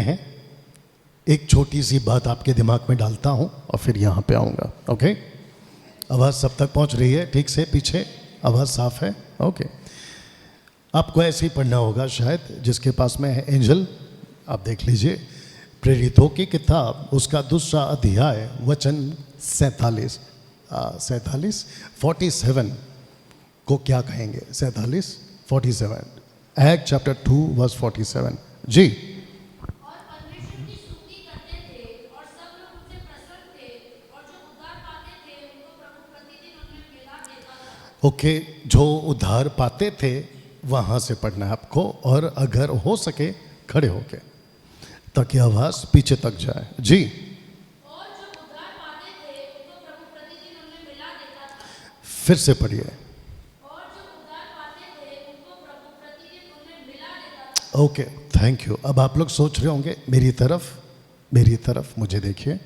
हैं। एक छोटी सी बात आपके दिमाग में डालता हूं और फिर यहां पे आऊंगा। ओके, आवाज़ सब तक पहुंच रही है ठीक से? पीछे आवाज़ साफ है? ओके, आपको ऐसे ही पढ़ना होगा शायद, जिसके पास में है एंजल आप देख लीजिए। प्रेरितों की किताब उसका 2 अध्याय वचन 47 47 को क्या कहेंगे? 47 एक्ट चैप्टर 2 वर्स 47 जी। ओके, जो उद्धार पाते थे वहाँ से पढ़ना है आपको, और अगर हो सके खड़े होके ताकि आवाज़ पीछे तक जाए जी। और जो उद्धार पाते थे उनको प्रभु प्रतिदिन उन्हें मिला देता था। फिर से पढ़िए। और जो उद्धार पाते थे उनको प्रभु प्रतिदिन उन्हें मिला देता था। Okay, thank you. अब आप लोग सोच रहे होंगे मेरी तरफ मुझे देखिए।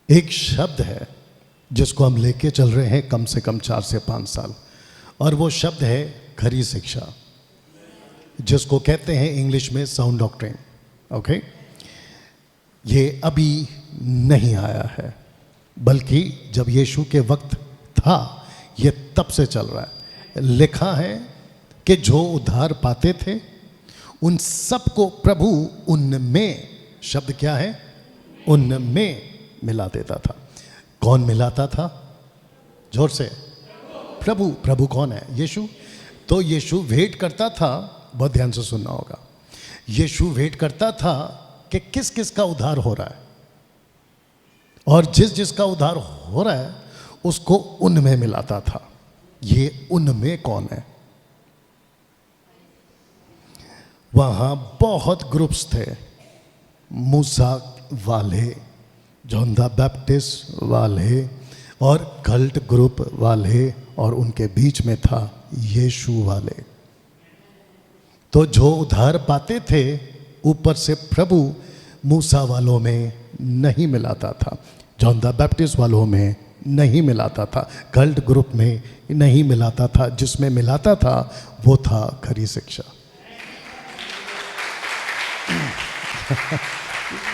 एक शब्द है जिसको हम लेके चल रहे हैं कम से कम 4 से 5 साल, और वो शब्द है खरी शिक्षा, जिसको कहते हैं इंग्लिश में साउंड डॉक्ट्रिन। ओके, ये अभी नहीं आया है, बल्कि जब यीशु के वक्त था ये तब से चल रहा है। लिखा है कि जो उद्धार पाते थे उन सबको प्रभु उनमें, शब्द क्या है? उनमें मिला देता था। कौन मिलाता था? जोर से। प्रभु। प्रभु कौन है? यीशु। तो यीशु वेट करता था, बहुत ध्यान से सुनना होगा, यीशु वेट करता था कि किस किस का उद्धार हो रहा है, और जिस जिसका उद्धार हो रहा है उसको उनमें मिलाता था। ये उनमें कौन है? वहां बहुत ग्रुप्स थे, मूसा वाले, जॉन द बैप्टिस्ट वाले, और कल्ट ग्रुप वाले, और उनके बीच में था यीशु वाले। तो जो उद्धार पाते थे ऊपर से प्रभु मूसा वालों में नहीं मिलाता था, जॉन द बैप्टिस्ट वालों में नहीं मिलाता था, कल्ट ग्रुप में नहीं मिलाता था। जिसमें मिलाता था वो था खरी शिक्षा।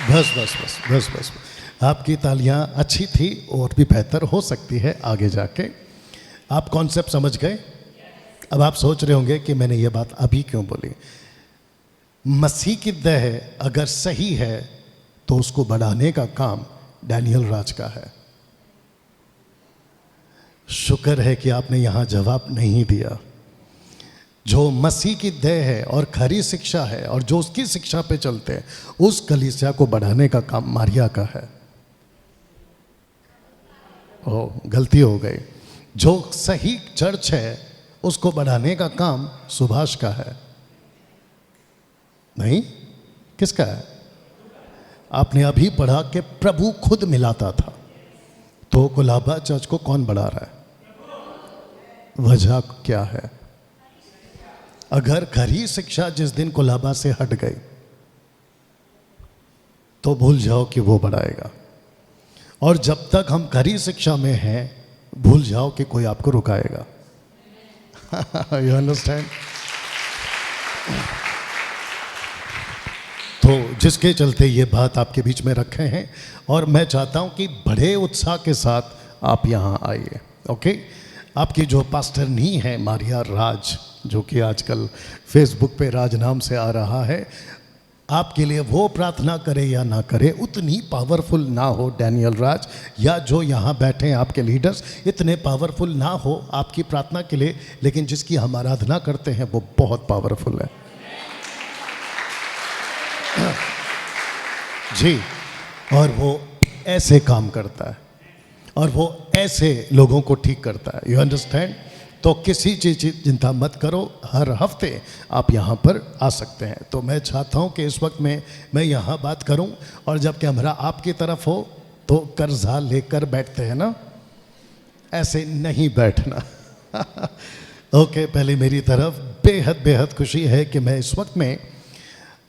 बस बस बस बस बस, आपकी तालियां अच्छी थी और भी बेहतर हो सकती है आगे जाके। आप कॉन्सेप्ट समझ गए? अब आप सोच रहे होंगे कि मैंने ये बात अभी क्यों बोली। मसीह की देह अगर सही है तो उसको बढ़ाने का काम डैनियल राज का है। शुक्र है कि आपने यहां जवाब नहीं दिया। जो मसीह की देह है और खरी शिक्षा है और जो उसकी शिक्षा पे चलते हैं, उस कलीसिया को बढ़ाने का काम मारिया का है। ओ, गलती हो गई। जो सही चर्च है उसको बढ़ाने का काम सुभाष का है। नहीं, किसका है? आपने अभी पढ़ा कि प्रभु खुद मिलाता था। तो कोलाबा चर्च को कौन बढ़ा रहा है? वजह क्या है? अगर खरी शिक्षा जिस दिन कोलाबा से हट गई तो भूल जाओ कि वो बढ़ाएगा, और जब तक हम खरी शिक्षा में हैं भूल जाओ कि कोई आपको रुकाएगा। You understand? तो जिसके चलते ये बात आपके बीच में रखे हैं, और मैं चाहता हूं कि बड़े उत्साह के साथ आप यहां आइए। ओके, आपकी जो पास्टर नी है मारिया राज, जो कि आजकल फेसबुक पे राज नाम से आ रहा है, आपके लिए वो प्रार्थना करे या ना करे उतनी पावरफुल ना हो डैनियल राज, या जो यहाँ बैठे हैं आपके लीडर्स इतने पावरफुल ना हो आपकी प्रार्थना के लिए, लेकिन जिसकी हम आराधना करते हैं वो बहुत पावरफुल है जी। और वो ऐसे काम करता है और वो ऐसे लोगों को ठीक करता है। You understand? तो किसी चीज़ की चिंता मत करो, हर हफ्ते आप यहाँ पर आ सकते हैं। तो मैं चाहता हूँ कि इस वक्त में मैं यहाँ बात करूँ, और जब कैमरा आपकी तरफ हो तो कर्जा लेकर बैठते हैं ना, ऐसे नहीं बैठना। ओके, पहले मेरी तरफ बेहद बेहद खुशी है कि मैं इस वक्त में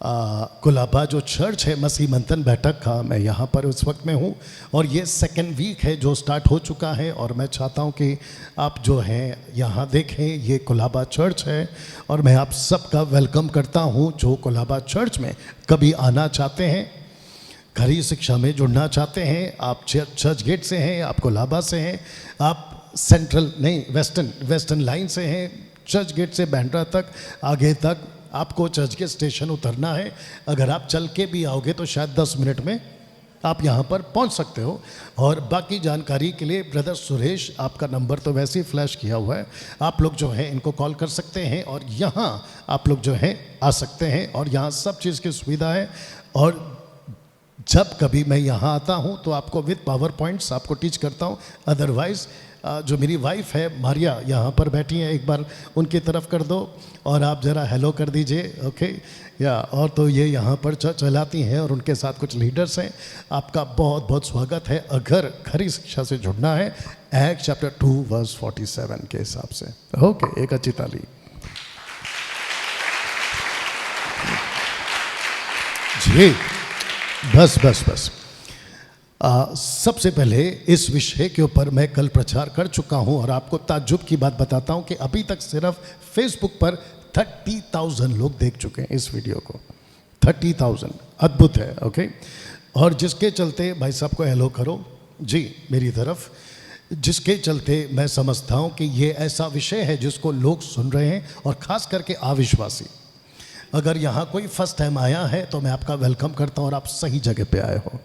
कुलाबा जो चर्च है मसीह मंथन बैठक का, मैं यहाँ पर उस वक्त में हूँ और ये सेकेंड वीक है जो स्टार्ट हो चुका है। और मैं चाहता हूँ कि आप जो हैं यहाँ देखें, ये कुलाबा चर्च है और मैं आप सबका वेलकम करता हूँ जो कुलाबा चर्च में कभी आना चाहते हैं, खरी शिक्षा में जुड़ना चाहते हैं। आप चर्च गेट से हैं, आप कुलाबा से हैं, आप सेंट्रल नहीं वेस्टर्न लाइन से हैं, चर्च गेट से बैंड्रा तक आगे तक आपको चर्च के स्टेशन उतरना है। अगर आप चल के भी आओगे तो शायद 10 मिनट में आप यहाँ पर पहुँच सकते हो। और बाकी जानकारी के लिए ब्रदर सुरेश, आपका नंबर तो वैसे ही फ्लैश किया हुआ है, आप लोग जो है इनको कॉल कर सकते हैं और यहाँ आप लोग जो है आ सकते हैं और यहाँ सब चीज़ की सुविधा है। और जब कभी मैं यहाँ आता हूँ तो आपको विद पावर पॉइंट्स आपको टीच करता हूँ। अदरवाइज़ जो मेरी वाइफ है मारिया यहाँ पर बैठी हैं, एक बार उनकी तरफ कर दो और आप ज़रा हेलो कर दीजिए, ओके या। और तो ये यहाँ पर चलाती हैं और उनके साथ कुछ लीडर्स हैं। आपका बहुत बहुत स्वागत है। अगर खरी शिक्षा से जुड़ना है एक्ट चैप्टर 2 वर्स 47 के हिसाब से, ओके, एक अच्छी ताली। जी बस बस बस सबसे पहले इस विषय के ऊपर मैं कल प्रचार कर चुका हूं और आपको ताज्जुब की बात बताता हूं कि अभी तक सिर्फ फेसबुक पर 30,000 लोग देख चुके हैं इस वीडियो को। 30,000 अद्भुत है, ओके। और जिसके चलते भाई साहब को हेलो करो जी मेरी तरफ, जिसके चलते मैं समझता हूं कि ये ऐसा विषय है जिसको लोग सुन रहे हैं और ख़ास करके अविश्वासी। अगर यहाँ कोई फर्स्ट टाइम आया है तो मैं आपका वेलकम करता हूँ और आप सही जगह पे आए हो,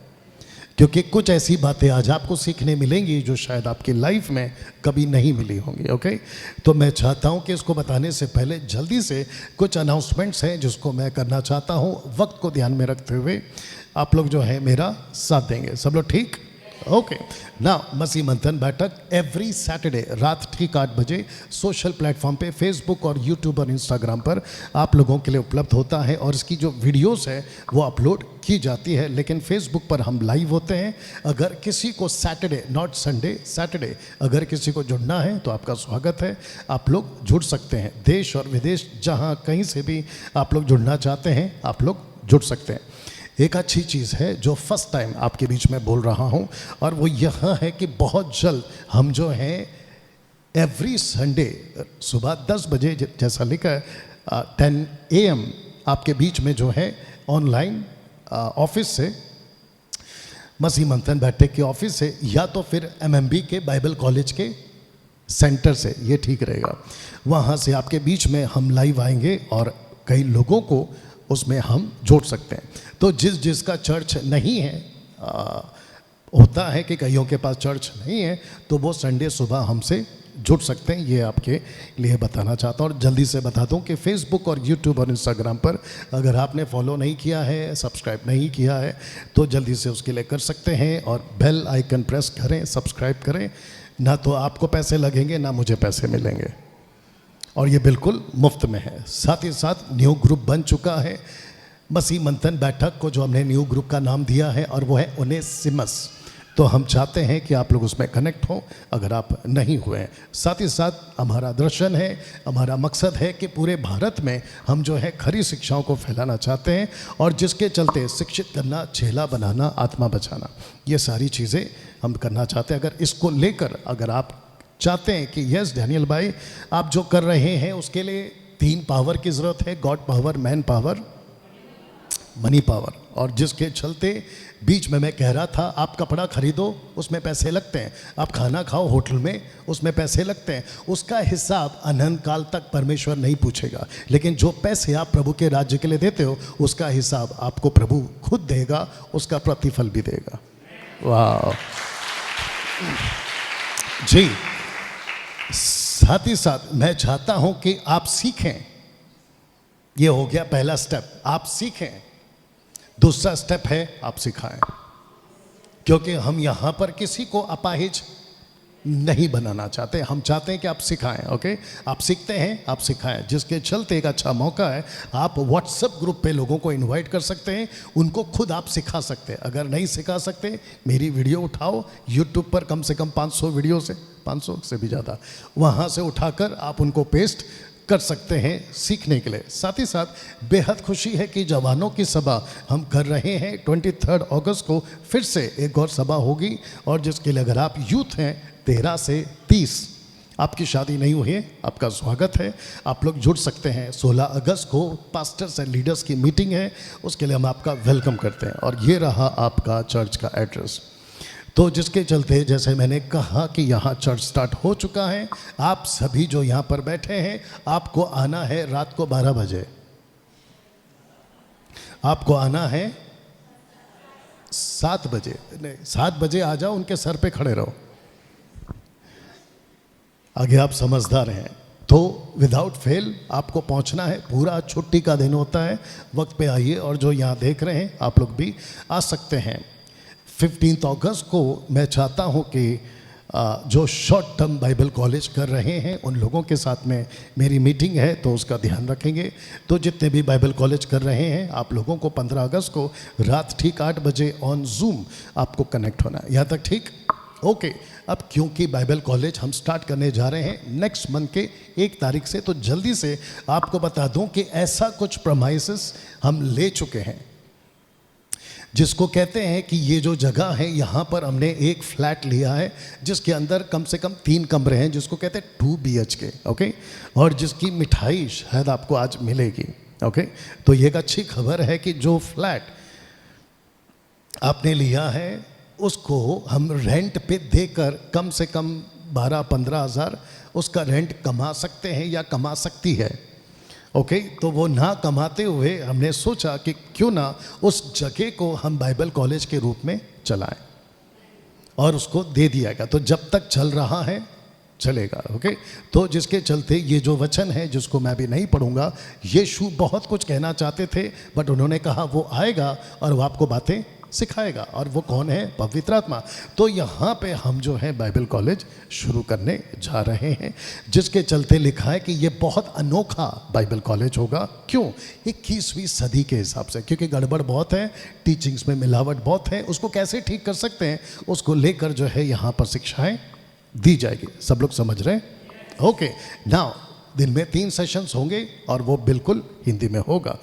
क्योंकि कुछ ऐसी बातें आज आपको सीखने मिलेंगी जो शायद आपकी लाइफ में कभी नहीं मिली होंगी, ओके। तो मैं चाहता हूं कि इसको बताने से पहले जल्दी से कुछ अनाउंसमेंट्स हैं जिसको मैं करना चाहता हूं। वक्त को ध्यान में रखते हुए आप लोग जो है मेरा साथ देंगे, सब लोग ठीक, ओके ना। मसीह मंथन बैठक एवरी सैटरडे रात ठीक 8 बजे सोशल प्लेटफॉर्म पे फेसबुक और यूट्यूब और इंस्टाग्राम पर आप लोगों के लिए उपलब्ध होता है और इसकी जो वीडियोस है वो अपलोड की जाती है। लेकिन फेसबुक पर हम लाइव होते हैं। अगर किसी को सैटरडे नॉट संडे सैटरडे अगर किसी को जुड़ना है तो आपका स्वागत है, आप लोग जुड़ सकते हैं। देश और विदेश जहाँ कहीं से भी आप लोग जुड़ना चाहते हैं आप लोग जुड़ सकते हैं। एक अच्छी चीज़ है जो फर्स्ट टाइम आपके बीच में बोल रहा हूँ और वो यह है कि बहुत जल्द हम जो हैं एवरी संडे सुबह 10 बजे जैसा लिखा है 10 AM आपके बीच में जो है ऑनलाइन ऑफिस से, मसीह मंथन बैठक के ऑफिस से या तो फिर MMB के बाइबल कॉलेज के सेंटर से, ये ठीक रहेगा। वहाँ से आपके बीच में हम लाइव आएंगे और कई लोगों को उसमें हम जोड़ सकते हैं। तो जिसका चर्च नहीं है, होता है कि कईयों के पास चर्च नहीं है, तो वो संडे सुबह हमसे जुड़ सकते हैं। ये आपके लिए बताना चाहता हूँ और जल्दी से बता दूँ कि फेसबुक और यूट्यूब और इंस्टाग्राम पर अगर आपने फॉलो नहीं किया है, सब्सक्राइब नहीं किया है तो जल्दी से उसके लिए कर सकते हैं और बेल आइकन प्रेस करें, सब्सक्राइब करें। ना तो आपको पैसे लगेंगे ना मुझे पैसे मिलेंगे और ये बिल्कुल मुफ्त में है। साथ ही साथ न्यू ग्रुप बन चुका है मसीह मंथन बैठक को, जो हमने न्यू ग्रुप का नाम दिया है और वो है ओनेसिमस। तो हम चाहते हैं कि आप लोग उसमें कनेक्ट हों अगर आप नहीं हुए हैं। साथ ही साथ हमारा दर्शन है, हमारा मकसद है कि पूरे भारत में हम जो है खरी शिक्षाओं को फैलाना चाहते हैं और जिसके चलते शिक्षित करना, चेला बनाना, आत्मा बचाना, ये सारी चीज़ें हम करना चाहते हैं। अगर इसको लेकर अगर आप चाहते हैं कि यस डैनियल भाई आप जो कर रहे हैं उसके लिए 3 पावर की ज़रूरत है, God power, man power, money power. और जिसके चलते बीच में मैं कह रहा था आप कपड़ा खरीदो उसमें पैसे लगते हैं, आप खाना खाओ होटल में उसमें पैसे लगते हैं, उसका हिसाब अनंत काल तक परमेश्वर नहीं पूछेगा। लेकिन जो पैसे आप प्रभु के राज्य के लिए देते हो उसका हिसाब आपको प्रभु खुद देगा, उसका प्रतिफल भी देगा। वाह जी। साथ ही साथ मैं चाहता हूं कि आप सीखें, ये हो गया पहला स्टेप, आप सीखें। दूसरा स्टेप है आप सिखाएं, क्योंकि हम यहां पर किसी को अपाहिज नहीं बनाना चाहते, हम चाहते हैं कि आप सिखाएं, ओके। आप सीखते हैं, आप सिखाएं, जिसके चलते एक अच्छा मौका है, आप व्हाट्सएप ग्रुप पे लोगों को इनवाइट कर सकते हैं, उनको खुद आप सिखा सकते हैं। अगर नहीं सिखा सकते मेरी वीडियो उठाओ, यूट्यूब पर कम से कम 500 वीडियो से 500 से भी ज़्यादा वहाँ से उठाकर आप उनको पेस्ट कर सकते हैं सीखने के लिए। साथ ही साथ बेहद खुशी है कि जवानों की सभा हम कर रहे हैं। 23 अगस्त को फिर से एक और सभा होगी, और जिसके लिए अगर आप यूथ हैं 13 से 30, आपकी शादी नहीं हुई है, आपका स्वागत है, आप लोग जुड़ सकते हैं। 16 अगस्त को पास्टर्स एंड लीडर्स की मीटिंग है, उसके लिए हम आपका वेलकम करते हैं। और ये रहा आपका चर्च का एड्रेस। तो जिसके चलते जैसे मैंने कहा कि यहाँ चर्च स्टार्ट हो चुका है। आप सभी जो यहाँ पर बैठे हैं, आपको आना है रात को 12 बजे। आपको आना है 7 बजे, नहीं 7 बजे आ जाओ, उनके सर पे खड़े रहो। आगे आप समझदार हैं तो विदाउट फेल आपको पहुंचना है। पूरा छुट्टी का दिन होता है, वक्त पे आइए। और जो यहाँ देख रहे हैं आप लोग भी आ सकते हैं। 15 अगस्त को मैं चाहता हूँ कि जो शॉर्ट टर्म बाइबल कॉलेज कर रहे हैं उन लोगों के साथ में मेरी मीटिंग है, तो उसका ध्यान रखेंगे। तो जितने भी बाइबल कॉलेज कर रहे हैं आप लोगों को 15 अगस्त को रात ठीक 8 बजे ऑन जूम आपको कनेक्ट होना है। यहाँ तक ठीक? ओके। अब क्योंकि बाइबल कॉलेज हम स्टार्ट करने जा रहे हैं नेक्स्ट मंथ के 1 तारीख से, तो जल्दी से आपको बता दूं कि ऐसा कुछ प्रमाइसेस हम ले चुके हैं, जिसको कहते हैं कि ये जो जगह है यहाँ पर हमने एक फ्लैट लिया है जिसके अंदर कम से कम 3 कमरे हैं, जिसको कहते हैं 2 BHK। ओके। और जिसकी मिठाई शायद आपको आज मिलेगी। ओके। तो ये एक अच्छी खबर है कि जो फ्लैट आपने लिया है उसको हम रेंट पे देकर कम से कम 12-15 हज़ार उसका रेंट कमा सकते हैं या कमा सकती है। ओके। तो वो ना कमाते हुए हमने सोचा कि क्यों ना उस जगह को हम बाइबल कॉलेज के रूप में चलाएं, और उसको दे दिया गया। तो जब तक चल रहा है चलेगा। ओके। तो जिसके चलते ये जो वचन है जिसको मैं भी नहीं पढ़ूंगा, यीशु बहुत कुछ कहना चाहते थे बट उन्होंने कहा वो आएगा और वो आपको बातें सिखाएगा। और वो कौन है? पवित्र आत्मा। तो यहाँ पे हम जो है बाइबल कॉलेज शुरू करने जा रहे हैं, जिसके चलते लिखा है कि ये बहुत अनोखा बाइबल कॉलेज होगा। क्यों? 21वीं सदी के हिसाब से, क्योंकि गड़बड़ बहुत है, टीचिंग्स में मिलावट बहुत है। उसको कैसे ठीक कर सकते हैं, उसको लेकर जो है यहाँ पर शिक्षाएं दी जाएगी। सब लोग समझ रहे हैं? ओके। नाउ दिन में 3 सेशंस होंगे और वो बिल्कुल हिंदी में होगा।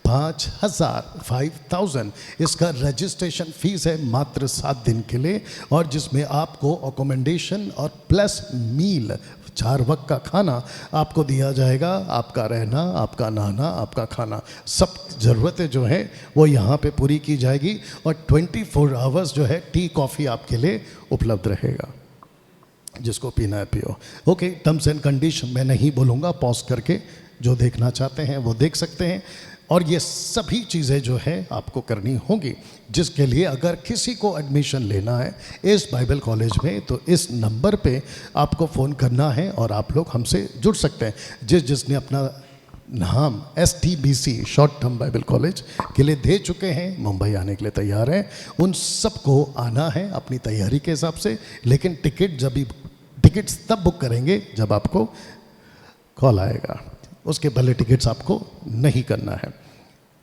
5000 इसका रजिस्ट्रेशन फीस है मात्र 7 दिन के लिए, और जिसमें आपको अकोमोडेशन और प्लस मील 4 वक्त का खाना आपको दिया जाएगा। आपका रहना, आपका नहाना, आपका खाना, सब ज़रूरतें जो हैं वो यहाँ पे पूरी की जाएगी। और 24 आवर्स जो है टी कॉफ़ी आपके लिए उपलब्ध रहेगा, जिसको पीना है पियो। ओके। टर्म्स एंड कंडीशन मैं नहीं बोलूँगा, पॉज करके जो देखना चाहते हैं वो देख सकते हैं। और ये सभी चीज़ें जो है आपको करनी होंगी, जिसके लिए अगर किसी को एडमिशन लेना है इस बाइबल कॉलेज में तो इस नंबर पे आपको फ़ोन करना है और आप लोग हमसे जुड़ सकते हैं। जिसने अपना नाम STBC short term Bible college के लिए दे चुके हैं, मुंबई आने के लिए तैयार हैं, उन सबको आना है अपनी तैयारी के हिसाब से। लेकिन टिकट्स तब बुक करेंगे जब आपको कॉल आएगा, उसके पहले टिकट्स आपको नहीं करना है।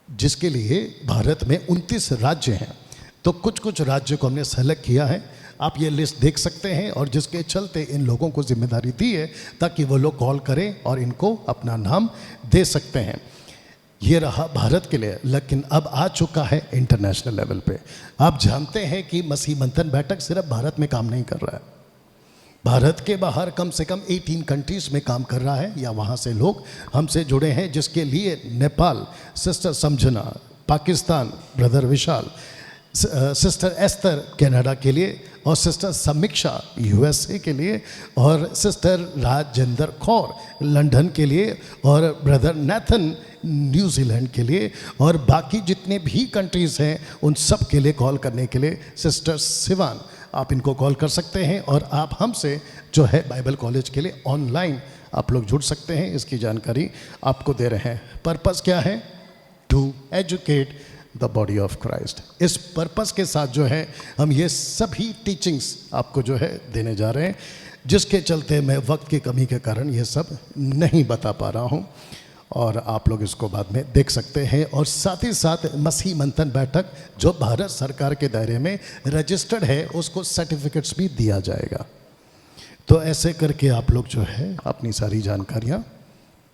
जिसके लिए भारत में 29 राज्य हैं, तो कुछ राज्य को हमने सेलेक्ट किया है। आप ये लिस्ट देख सकते हैं, और जिसके चलते इन लोगों को जिम्मेदारी दी है ताकि वो लोग कॉल करें और इनको अपना नाम दे सकते हैं। ये रहा भारत के लिए, लेकिन अब आ चुका है इंटरनेशनल लेवल पे। आप जानते हैं कि मसीह मंथन बैठक सिर्फ भारत में काम नहीं कर रहा है, भारत के बाहर कम से कम 18 कंट्रीज़ में काम कर रहा है, या वहाँ से लोग हमसे जुड़े हैं। जिसके लिए नेपाल सिस्टर समझना, पाकिस्तान ब्रदर विशाल, सिस्टर एस्तर कनाडा के लिए, और सिस्टर समीक्षा USA के लिए, और सिस्टर राजेंद्र कौर लंदन के लिए, और ब्रदर नेथन न्यूजीलैंड के लिए, और बाकी जितने भी कंट्रीज़ हैं उन सब के लिए कॉल करने के लिए सिस्टर सिवान, आप इनको कॉल कर सकते हैं। और आप हमसे जो है बाइबल कॉलेज के लिए ऑनलाइन आप लोग जुड़ सकते हैं। इसकी जानकारी आपको दे रहे हैं। पर्पस क्या है? To educate the body of Christ. इस पर्पस के साथ जो है हम ये सभी टीचिंग्स आपको जो है देने जा रहे हैं, जिसके चलते मैं वक्त की कमी के कारण ये सब नहीं बता पा रहा हूँ, और आप लोग इसको बाद में देख सकते हैं। और साथ ही साथ मसीह मंथन बैठक जो भारत सरकार के दायरे में रजिस्टर्ड है, उसको सर्टिफिकेट्स भी दिया जाएगा। तो ऐसे करके आप लोग जो है अपनी सारी जानकारियाँ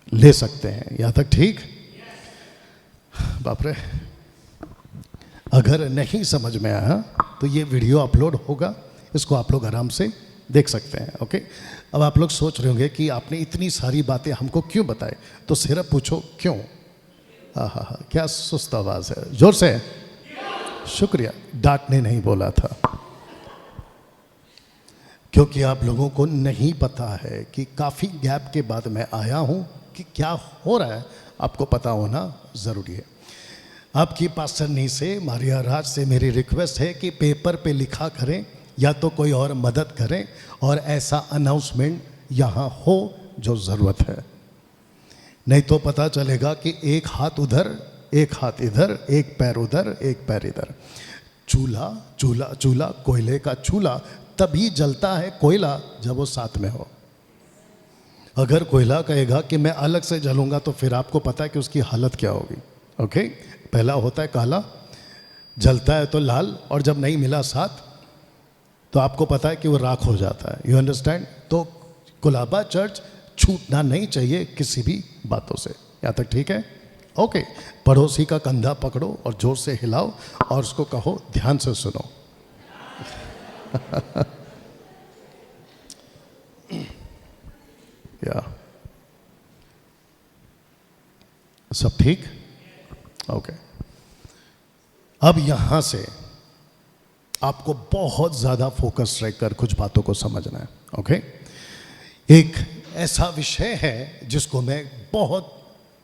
ले सकते हैं। यहाँ तक ठीक? बाप रे, अगर नहीं समझ में आया तो ये वीडियो अपलोड होगा, इसको आप लोग आराम से देख सकते हैं। ओके, अब आप लोग सोच रहे होंगे कि आपने इतनी सारी बातें हमको क्यों बताए, तो सिर्फ पूछो क्यों। हाँ, क्या सुस्त आवाज़ है, जोर से। शुक्रिया, डांटने नहीं बोला था, क्योंकि आप लोगों को नहीं पता है कि काफ़ी गैप के बाद मैं आया हूँ कि क्या हो रहा है, आपको पता होना ज़रूरी है। आपकी पास्टरनी से, मारिया राज से मेरी रिक्वेस्ट है कि पेपर पे लिखा करें या तो कोई और मदद करें और ऐसा अनाउंसमेंट यहाँ हो जो ज़रूरत है। नहीं तो पता चलेगा कि एक हाथ उधर, एक हाथ इधर, एक पैर उधर, एक पैर इधर। चूल्हा चूल्हा चूल्हा, कोयले का चूल्हा तभी जलता है कोयला जब वो साथ में हो। अगर कोयला कहेगा कि मैं अलग से जलूंगा तो फिर आपको पता है कि उसकी हालत क्या होगी। ओके, पहला होता है काला, जलता है तो लाल, और जब नहीं मिला साथ तो आपको पता है कि वो राख हो जाता है। You understand? तो कुलाबा चर्च छूटना नहीं चाहिए किसी भी बातों से। यहाँ तक ठीक है? ओके, पड़ोसी का कंधा पकड़ो और जोर से हिलाओ और उसको कहो ध्यान से सुनो। या सब ठीक? ओके, अब यहां से आपको बहुत ज्यादा फोकस रहकर कुछ बातों को समझना है। ओके, एक ऐसा विषय है जिसको मैं बहुत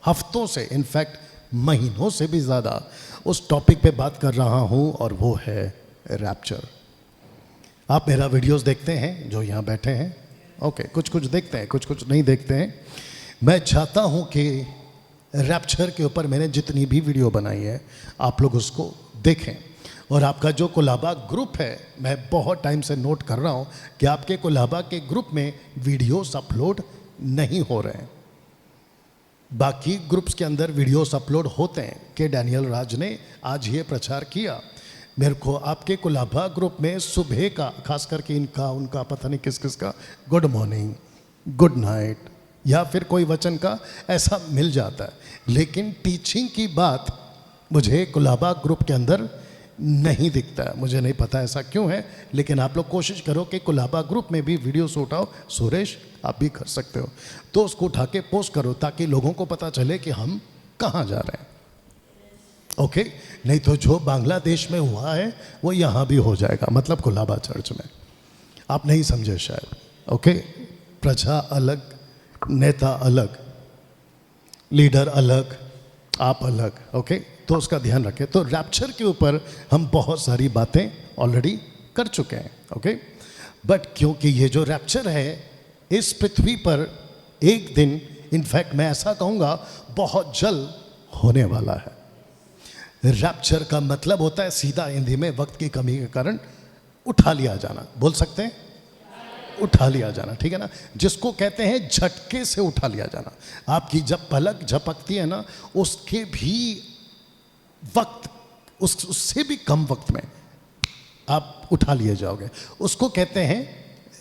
हफ्तों से, इनफैक्ट महीनों से भी ज़्यादा उस टॉपिक पे बात कर रहा हूँ, और वो है रैप्चर। आप मेरा वीडियोस देखते हैं जो यहाँ बैठे हैं? ओके, कुछ कुछ देखते हैं, कुछ कुछ नहीं देखते हैं। मैं चाहता हूँ कि रैप्चर के ऊपर मैंने जितनी भी वीडियो बनाई है आप लोग उसको देखें। और आपका जो कोलाबा ग्रुप है, मैं बहुत टाइम से नोट कर रहा हूँ कि आपके कोलाबा के ग्रुप में वीडियोस अपलोड नहीं हो रहे हैं। बाकी ग्रुप्स के अंदर वीडियोस अपलोड होते हैं कि डैनियल राज ने आज ये प्रचार किया। मेरे को आपके कोलाबा ग्रुप में सुबह का, खास करके इनका उनका पता नहीं किस किस का गुड मॉर्निंग, गुड नाइट या फिर कोई वचन का ऐसा मिल जाता है, लेकिन टीचिंग की बात मुझे कोलाबा ग्रुप के अंदर नहीं दिखता है। मुझे नहीं पता ऐसा क्यों है, लेकिन आप लोग कोशिश करो कि कोलाबा ग्रुप में भी वीडियोस उठाओ। सुरेश, आप भी कर सकते हो, तो उसको उठा के पोस्ट करो ताकि लोगों को पता चले कि हम कहाँ जा रहे हैं। ओके, नहीं तो जो बांग्लादेश में हुआ है वो यहाँ भी हो जाएगा, मतलब कोलाबा चर्च में। आप नहीं समझे शायद। ओके, प्रजा अलग, नेता अलग, लीडर अलग, आप अलग। ओके, तो उसका ध्यान रखें। तो रैप्चर के ऊपर हम बहुत सारी बातें ऑलरेडी कर चुके हैं। ओके, बट क्योंकि ये जो रैप्चर है इस पृथ्वी पर एक दिन, इनफैक्ट मैं ऐसा कहूँगा बहुत जल्द होने वाला है। रैप्चर का मतलब होता है सीधा हिंदी में वक्त की कमी के कारण उठा लिया जाना। बोल सकते हैं? उठा लिया जाना, ठीक है ना? जिसको कहते हैं झटके से उठा लिया जाना। आपकी जब पलक झपकती है ना, उसके भी वक्त, उससे भी कम वक्त में आप उठा लिए जाओगे, उसको कहते हैं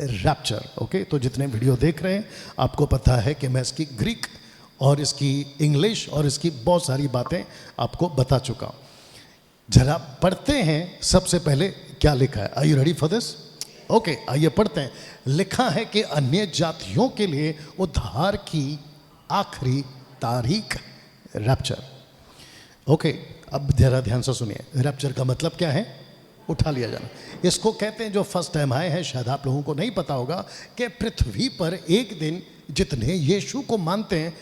रैप्चर। ओके, तो जितने वीडियो देख रहे हैं आपको पता है कि मैं इसकी ग्रीक और इसकी इंग्लिश और इसकी बहुत सारी बातें आपको बता चुका हूँ। जरा पढ़ते हैं सबसे पहले क्या लिखा है। Are you ready for this? Okay, आइए पढ़ते हैं। लिखा है कि अन्य जातियों के लिए उद्धार की आखिरी तारीख रैप्चर। ओके, अब जरा ध्यान से सुनिए। रैप्चर का मतलब क्या है? उठा लिया जाना। इसको कहते हैं, जो फर्स्ट टाइम आए हैं शायद आप लोगों को नहीं पता होगा, कि पृथ्वी पर एक दिन जितने यीशु को मानते हैं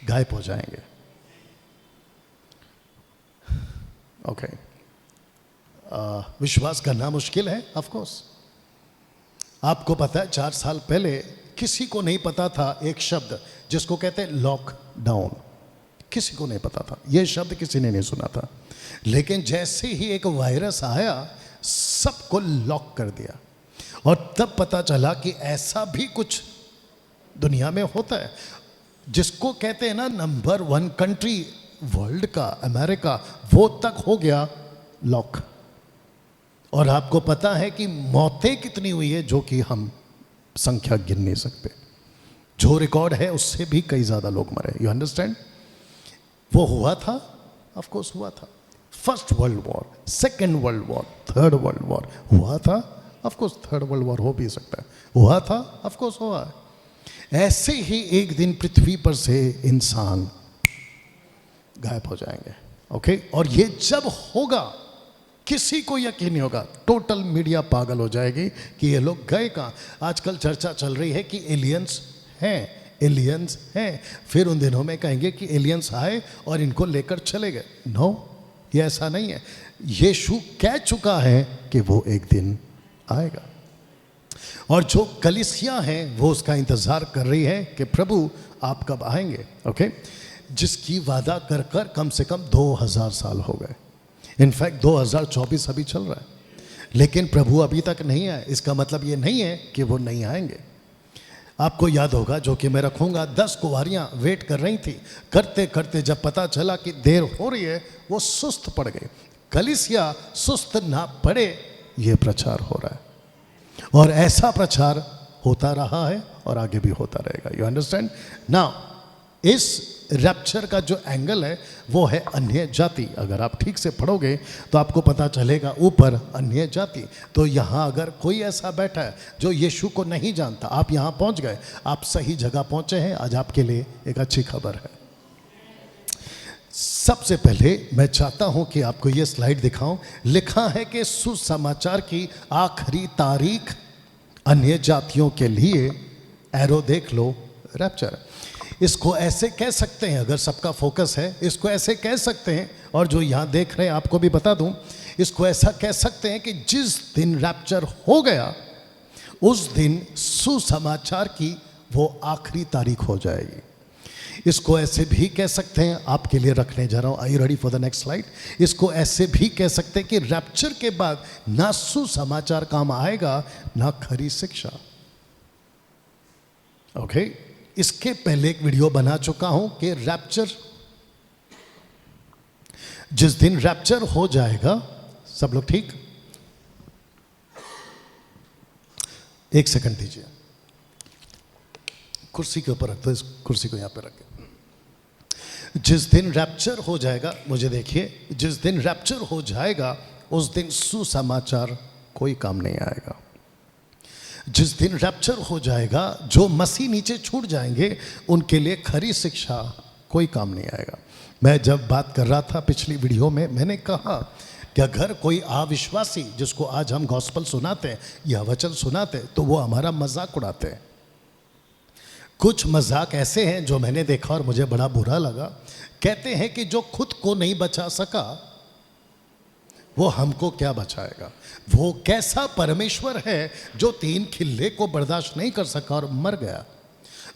गायब हो जाएंगे। ओके, विश्वास करना मुश्किल है, ऑफ कोर्स। आपको पता है 4 साल पहले किसी को नहीं पता था एक शब्द जिसको कहते हैं लॉकडाउन। किसी को नहीं पता था, यह शब्द किसी ने नहीं सुना था। लेकिन जैसे ही एक वायरस आया सबको लॉक कर दिया, और तब पता चला कि ऐसा भी कुछ दुनिया में होता है जिसको कहते हैं ना नंबर 1 कंट्री वर्ल्ड का, अमेरिका, वो तक हो गया लॉक। और आपको पता है कि मौतें कितनी हुई है जो कि हम संख्या गिन नहीं सकते। जो रिकॉर्ड है उससे भी कई ज़्यादा लोग मरे। You understand? वो हुआ था, ऑफ कोर्स हुआ था। First world war, second world war, third world war हुआ था, of course third world war हो भी सकता है, हुआ था, ऑफ कोर्स हुआ है। ऐसे ही एक दिन पृथ्वी पर से इंसान गायब हो जाएंगे। ओके, और ये जब होगा किसी को यकीन नहीं होगा, टोटल मीडिया पागल हो जाएगी कि ये लोग गए कहाँ। आजकल चर्चा चल रही है कि एलियंस हैं, एलियंस हैं। फिर उन दिनों में कहेंगे कि एलियंस आए और इनको लेकर चले गए। नो, ये ऐसा नहीं है। यीशु कह चुका है कि वो एक दिन आएगा, और जो कलीसिया हैं वो उसका इंतजार कर रही है कि प्रभु आप कब आएंगे। ओके, जिसकी वादा कर कर कम से कम 2000 साल हो गए। इनफैक्ट 2024 अभी चल रहा है, लेकिन प्रभु अभी तक नहीं आए। इसका मतलब ये नहीं है कि वो नहीं आएंगे। आपको याद होगा, जो कि मैं रखूंगा, 10 कुंवारियां वेट कर रही थी। करते करते जब पता चला कि देर हो रही है, वो सुस्त पड़ गए। कलीसिया सुस्त ना पड़े, ये प्रचार हो रहा है, और ऐसा प्रचार होता रहा है और आगे भी होता रहेगा। You understand? नाउ इस रैप्चर का जो एंगल है वो है अन्य जाति। अगर आप ठीक से पढ़ोगे तो आपको पता चलेगा, ऊपर अन्य जाति। तो यहाँ अगर कोई ऐसा बैठा है जो यीशु को नहीं जानता, आप यहाँ पहुँच गए, आप सही जगह पहुँचे हैं। आज आपके लिए एक अच्छी खबर है। सबसे पहले मैं चाहता हूँ कि आपको ये स्लाइड दिखाऊं। लिखा है कि सुसमाचार की आखिरी तारीख अन्य जातियों के लिए, एरो देख लो, रैप्चर। इसको ऐसे कह सकते हैं, अगर सबका फोकस है, इसको ऐसे कह सकते हैं, और जो यहाँ देख रहे हैं आपको भी बता दूं, इसको ऐसा कह सकते हैं कि जिस दिन रैप्चर हो गया उस दिन सुसमाचार की वो आखिरी तारीख हो जाएगी। इसको ऐसे भी कह सकते हैं, आपके लिए रखने जा रहा हूँ। I you ready for the next slide? इसको ऐसे भी कह सकते हैं कि रैप्चर के बाद ना सुसमाचार काम आएगा ना खरी शिक्षा। ओके, इसके पहले एक वीडियो बना चुका हूं कि रैप्चर, जिस दिन रैप्चर हो जाएगा, सब लोग ठीक? एक सेकंड दीजिए, कुर्सी के ऊपर रख दो, इस कुर्सी को यहां पे रख के। जिस दिन रैप्चर हो जाएगा, मुझे देखिए, जिस दिन रैप्चर हो जाएगा उस दिन सुसमाचार कोई काम नहीं आएगा। जिस दिन रैप्चर हो जाएगा, जो मसीह नीचे छूट जाएंगे उनके लिए खरी शिक्षा कोई काम नहीं आएगा। मैं जब बात कर रहा था पिछली वीडियो में, मैंने कहा कि अगर कोई अविश्वासी, जिसको आज हम गॉस्पल सुनाते हैं या वचन सुनाते हैं, तो वो हमारा मजाक उड़ाते हैं। कुछ मजाक ऐसे हैं जो मैंने देखा और मुझे बड़ा बुरा लगा। कहते हैं कि जो खुद को नहीं बचा सका वो हमको क्या बचाएगा। वो कैसा परमेश्वर है जो 3 खिल्ले को बर्दाश्त नहीं कर सका और मर गया।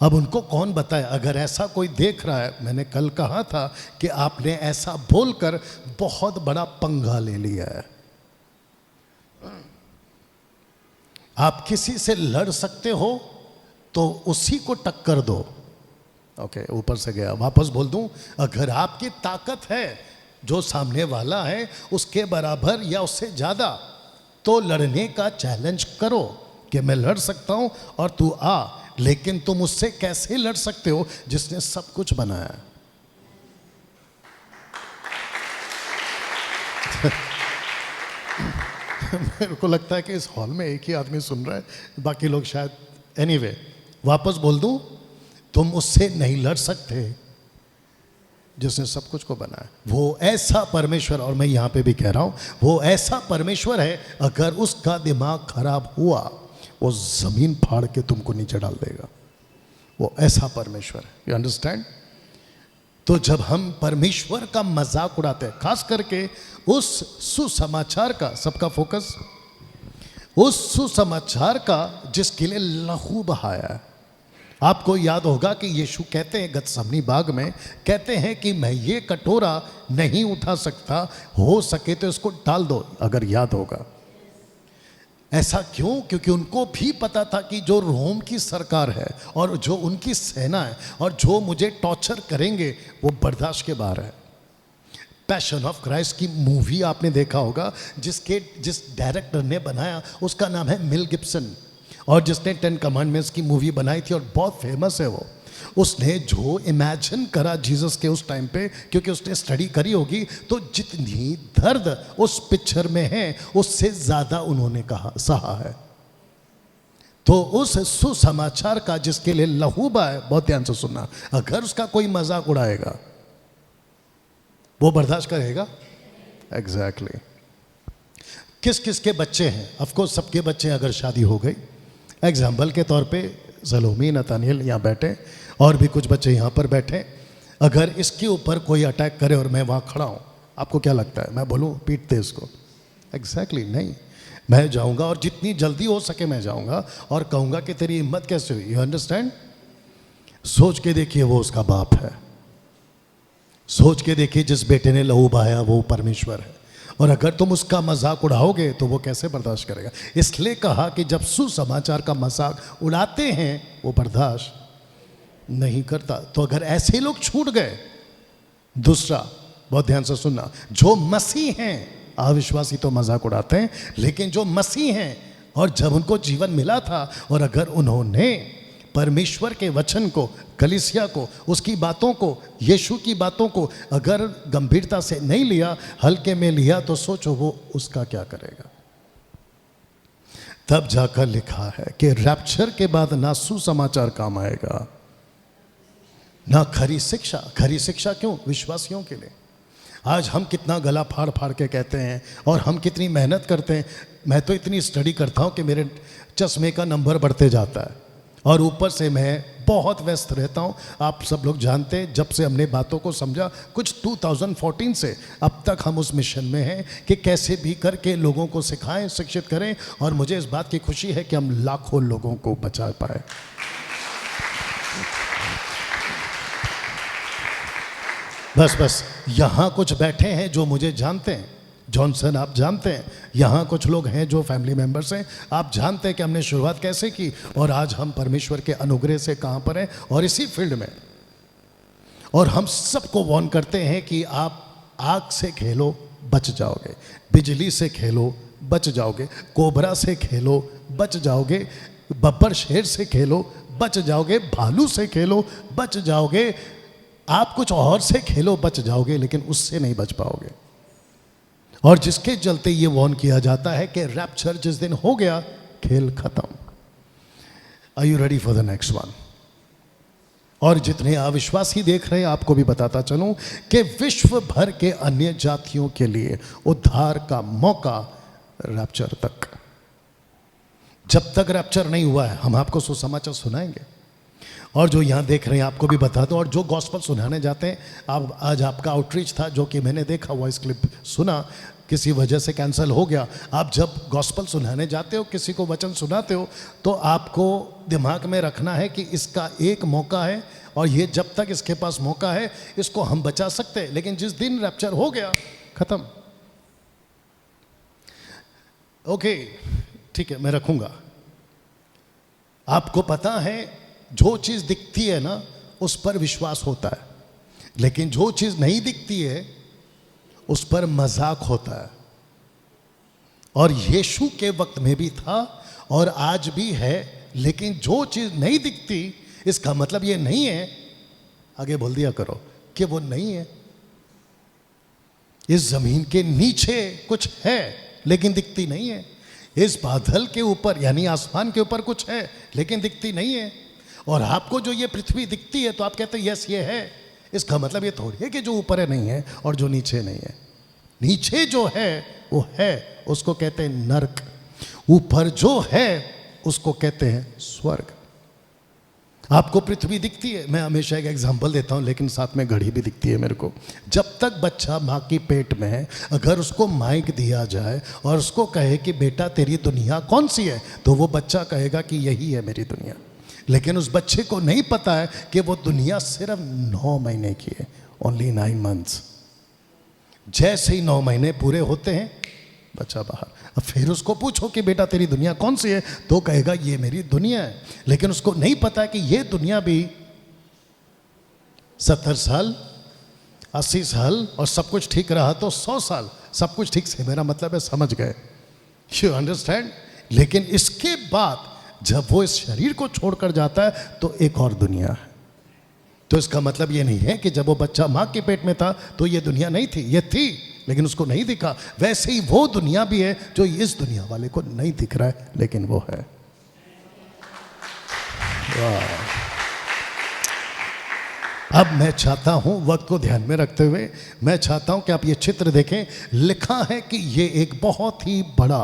अब उनको कौन बताए? अगर ऐसा कोई देख रहा है, मैंने कल कहा था कि आपने ऐसा बोलकर बहुत बड़ा पंगा ले लिया है। आप किसी से लड़ सकते हो तो उसी को टक्कर दो। ओके, ऊपर से गया, वापस बोल दूं, अगर आपकी ताकत है जो सामने वाला है उसके बराबर या उससे ज़्यादा, तो लड़ने का चैलेंज करो कि मैं लड़ सकता हूं और तू आ। लेकिन तुम उससे कैसे लड़ सकते हो जिसने सब कुछ बनाया है? मेरे को लगता है कि इस हॉल में एक ही आदमी सुन रहा है, बाकी लोग शायद। एनीवे, वापस बोल दूं, तुम उससे नहीं लड़ सकते जिसने सब कुछ को बनाया। वो ऐसा परमेश्वर, और मैं यहाँ पे भी कह रहा हूँ, वो ऐसा परमेश्वर है, अगर उसका दिमाग खराब हुआ वो जमीन फाड़ के तुमको नीचे डाल देगा। वो ऐसा परमेश्वर है। You understand? तो जब हम परमेश्वर का मजाक उड़ाते हैं, खास करके उस सुसमाचार का, सबका फोकस उस सुसमाचार का जिसके लिए लहू बहाया है। आपको याद होगा कि यीशु कहते हैं गतसमनी बाग में, कहते हैं कि मैं ये कटोरा नहीं उठा सकता, हो सके तो इसको डाल दो, अगर याद होगा। ऐसा क्यों? क्योंकि उनको भी पता था कि जो रोम की सरकार है और जो उनकी सेना है और जो मुझे टॉर्चर करेंगे वो बर्दाश्त के बाहर है। पैशन ऑफ क्राइस्ट की मूवी आपने देखा होगा, जिस डायरेक्टर ने बनाया उसका नाम है मेल गिब्सन। और जिसने 10 कमांडमेंट्स की मूवी बनाई थी और बहुत फेमस है वो, उसने जो इमेजिन करा जीसस के उस टाइम पे, क्योंकि उसने स्टडी करी होगी, तो जितनी दर्द उस पिक्चर में है उससे ज़्यादा उन्होंने कहा सहा है। तो उस सुसमाचार का जिसके लिए लहू बहा है, बहुत ध्यान से सुनना, अगर उसका कोई मजाक उड़ाएगा वो बर्दाश्त करेगा? एग्जैक्टली। किस किस के बच्चे हैं? ऑफकोर्स सबके बच्चे, अगर शादी हो गई, एग्जाम्पल के तौर पे सलोमी, नतानियल यहाँ बैठे, और भी कुछ बच्चे यहाँ पर बैठे, अगर इसके ऊपर कोई अटैक करे और मैं वहाँ खड़ा हूँ, आपको क्या लगता है? मैं बोलूँ पीट दे इसको? एग्जैक्टली नहीं, मैं जाऊँगा और जितनी जल्दी हो सके मैं जाऊँगा और कहूँगा कि तेरी हिम्मत कैसे हुई। You understand? सोच के देखिए, वो उसका बाप है। सोच के देखिए, जिस बेटे ने लहू बहाया वो परमेश्वर है, और अगर तुम उसका मजाक उड़ाओगे तो वो कैसे बर्दाश्त करेगा? इसलिए कहा कि जब सुसमाचार का मजाक उड़ाते हैं वो बर्दाश्त नहीं करता। तो अगर ऐसे लोग छूट गए, दूसरा बहुत ध्यान से सुनना, जो मसीह हैं, अविश्वासी तो मजाक उड़ाते हैं, लेकिन जो मसीह हैं और जब उनको जीवन मिला था और अगर उन्होंने परमेश्वर के वचन को, कलीसिया को, उसकी बातों को, यीशु की बातों को अगर गंभीरता से नहीं लिया, हल्के में लिया, तो सोचो वो उसका क्या करेगा। तब जाकर लिखा है कि रैप्चर के बाद ना सुसमाचार काम आएगा ना खरी शिक्षा। खरी शिक्षा क्यों? विश्वासियों के लिए। आज हम कितना गला फाड़ फाड़ के कहते हैं और हम कितनी मेहनत करते हैं। मैं तो इतनी स्टडी करता हूँ कि मेरे चश्मे का नंबर बढ़ते जाता है, और ऊपर से मैं बहुत व्यस्त रहता हूँ। आप सब लोग जानते हैं, जब से हमने बातों को समझा, कुछ 2014 से अब तक हम उस मिशन में हैं कि कैसे भी करके लोगों को सिखाएं, शिक्षित करें, और मुझे इस बात की खुशी है कि हम लाखों लोगों को बचा पाए। बस यहाँ कुछ बैठे हैं जो मुझे जानते हैं। जॉनसन आप जानते हैं, यहाँ कुछ लोग हैं जो फैमिली मेंबर्स हैं, आप जानते हैं कि हमने शुरुआत कैसे की और आज हम परमेश्वर के अनुग्रह से कहाँ पर हैं, और इसी फील्ड में। और हम सबको वार्न करते हैं कि आप आग से खेलो बच जाओगे, बिजली से खेलो बच जाओगे, कोबरा से खेलो बच जाओगे, बब्बर शेर से खेलो बच जाओगे, भालू से खेलो बच जाओगे, आप कुछ और से खेलो बच जाओगे, लेकिन उससे नहीं बच पाओगे। और जिसके चलते ये वार्न किया जाता है कि रैप्चर जिस दिन हो गया, खेल खत्म। Are you ready for the next one? और जितने अविश्वासी देख रहे हैं, आपको भी बताता चलूं कि विश्व भर के अन्य जातियों के लिए उद्धार का मौका रैप्चर तक। जब तक रैप्चर नहीं हुआ है, हम आपको सुसमाचार सुनाएंगे। और जो यहाँ देख रहे हैं, आपको भी बता दो, और जो गॉस्पल सुनाने जाते हैं, आप आज आपका आउटरीच था जो कि मैंने देखा, वॉइस क्लिप सुना, किसी वजह से कैंसिल हो गया। आप जब गॉस्पल सुनाने जाते हो, किसी को वचन सुनाते हो, तो आपको दिमाग में रखना है कि इसका एक मौका है, और ये जब तक इसके पास मौका है इसको हम बचा सकते हैं, लेकिन जिस दिन रैप्चर हो गया, खत्म। ओके, ठीक है, मैं रखूंगा। आपको पता है, जो चीज़ दिखती है ना, उस पर विश्वास होता है, लेकिन जो चीज़ नहीं दिखती है उस पर मजाक होता है। और यीशु के वक्त में भी था और आज भी है, लेकिन जो चीज़ नहीं दिखती, इसका मतलब ये नहीं है, आगे बोल दिया करो, कि वो नहीं है। इस जमीन के नीचे कुछ है लेकिन दिखती नहीं है। इस बादल के ऊपर यानी आसमान के ऊपर कुछ है लेकिन दिखती नहीं है। और आपको जो ये पृथ्वी दिखती है तो आप कहते हैं यस ये है। इसका मतलब ये थोड़ी है कि जो ऊपर है नहीं है और जो नीचे नहीं है। नीचे जो है वो है, उसको कहते हैं नरक। ऊपर जो है उसको कहते हैं स्वर्ग। आपको पृथ्वी दिखती है, मैं हमेशा एक एग्जांपल देता हूँ, लेकिन साथ में घड़ी भी दिखती है मेरे को। जब तक बच्चा माँ की पेट में है, अगर उसको माइक दिया जाए और उसको कहे कि बेटा तेरी दुनिया कौन सी है, तो वो बच्चा कहेगा कि यही है मेरी दुनिया। लेकिन उस बच्चे को नहीं पता है कि वो दुनिया सिर्फ 9 महीने की है, ओनली 9 मंथ्स। जैसे ही 9 महीने पूरे होते हैं, बच्चा बाहर। अब फिर उसको पूछो कि बेटा तेरी दुनिया कौन सी है, तो कहेगा ये मेरी दुनिया है। लेकिन उसको नहीं पता कि ये दुनिया भी 70 साल 80 साल और सब कुछ ठीक रहा तो 100 साल, सब कुछ ठीक से, मेरा मतलब है समझ गए, यू अंडरस्टैंड। लेकिन इसके बाद जब वो इस शरीर को छोड़कर जाता है तो एक और दुनिया है। तो इसका मतलब ये नहीं है कि जब वो बच्चा माँ के पेट में था तो ये दुनिया नहीं थी, ये थी लेकिन उसको नहीं दिखा। वैसे ही वो दुनिया भी है जो इस दुनिया वाले को नहीं दिख रहा है लेकिन वो है। अब मैं चाहता हूं, वक्त को ध्यान में रखते हुए मैं चाहता हूं कि आप ये चित्र देखें। लिखा है कि ये एक बहुत ही बड़ा,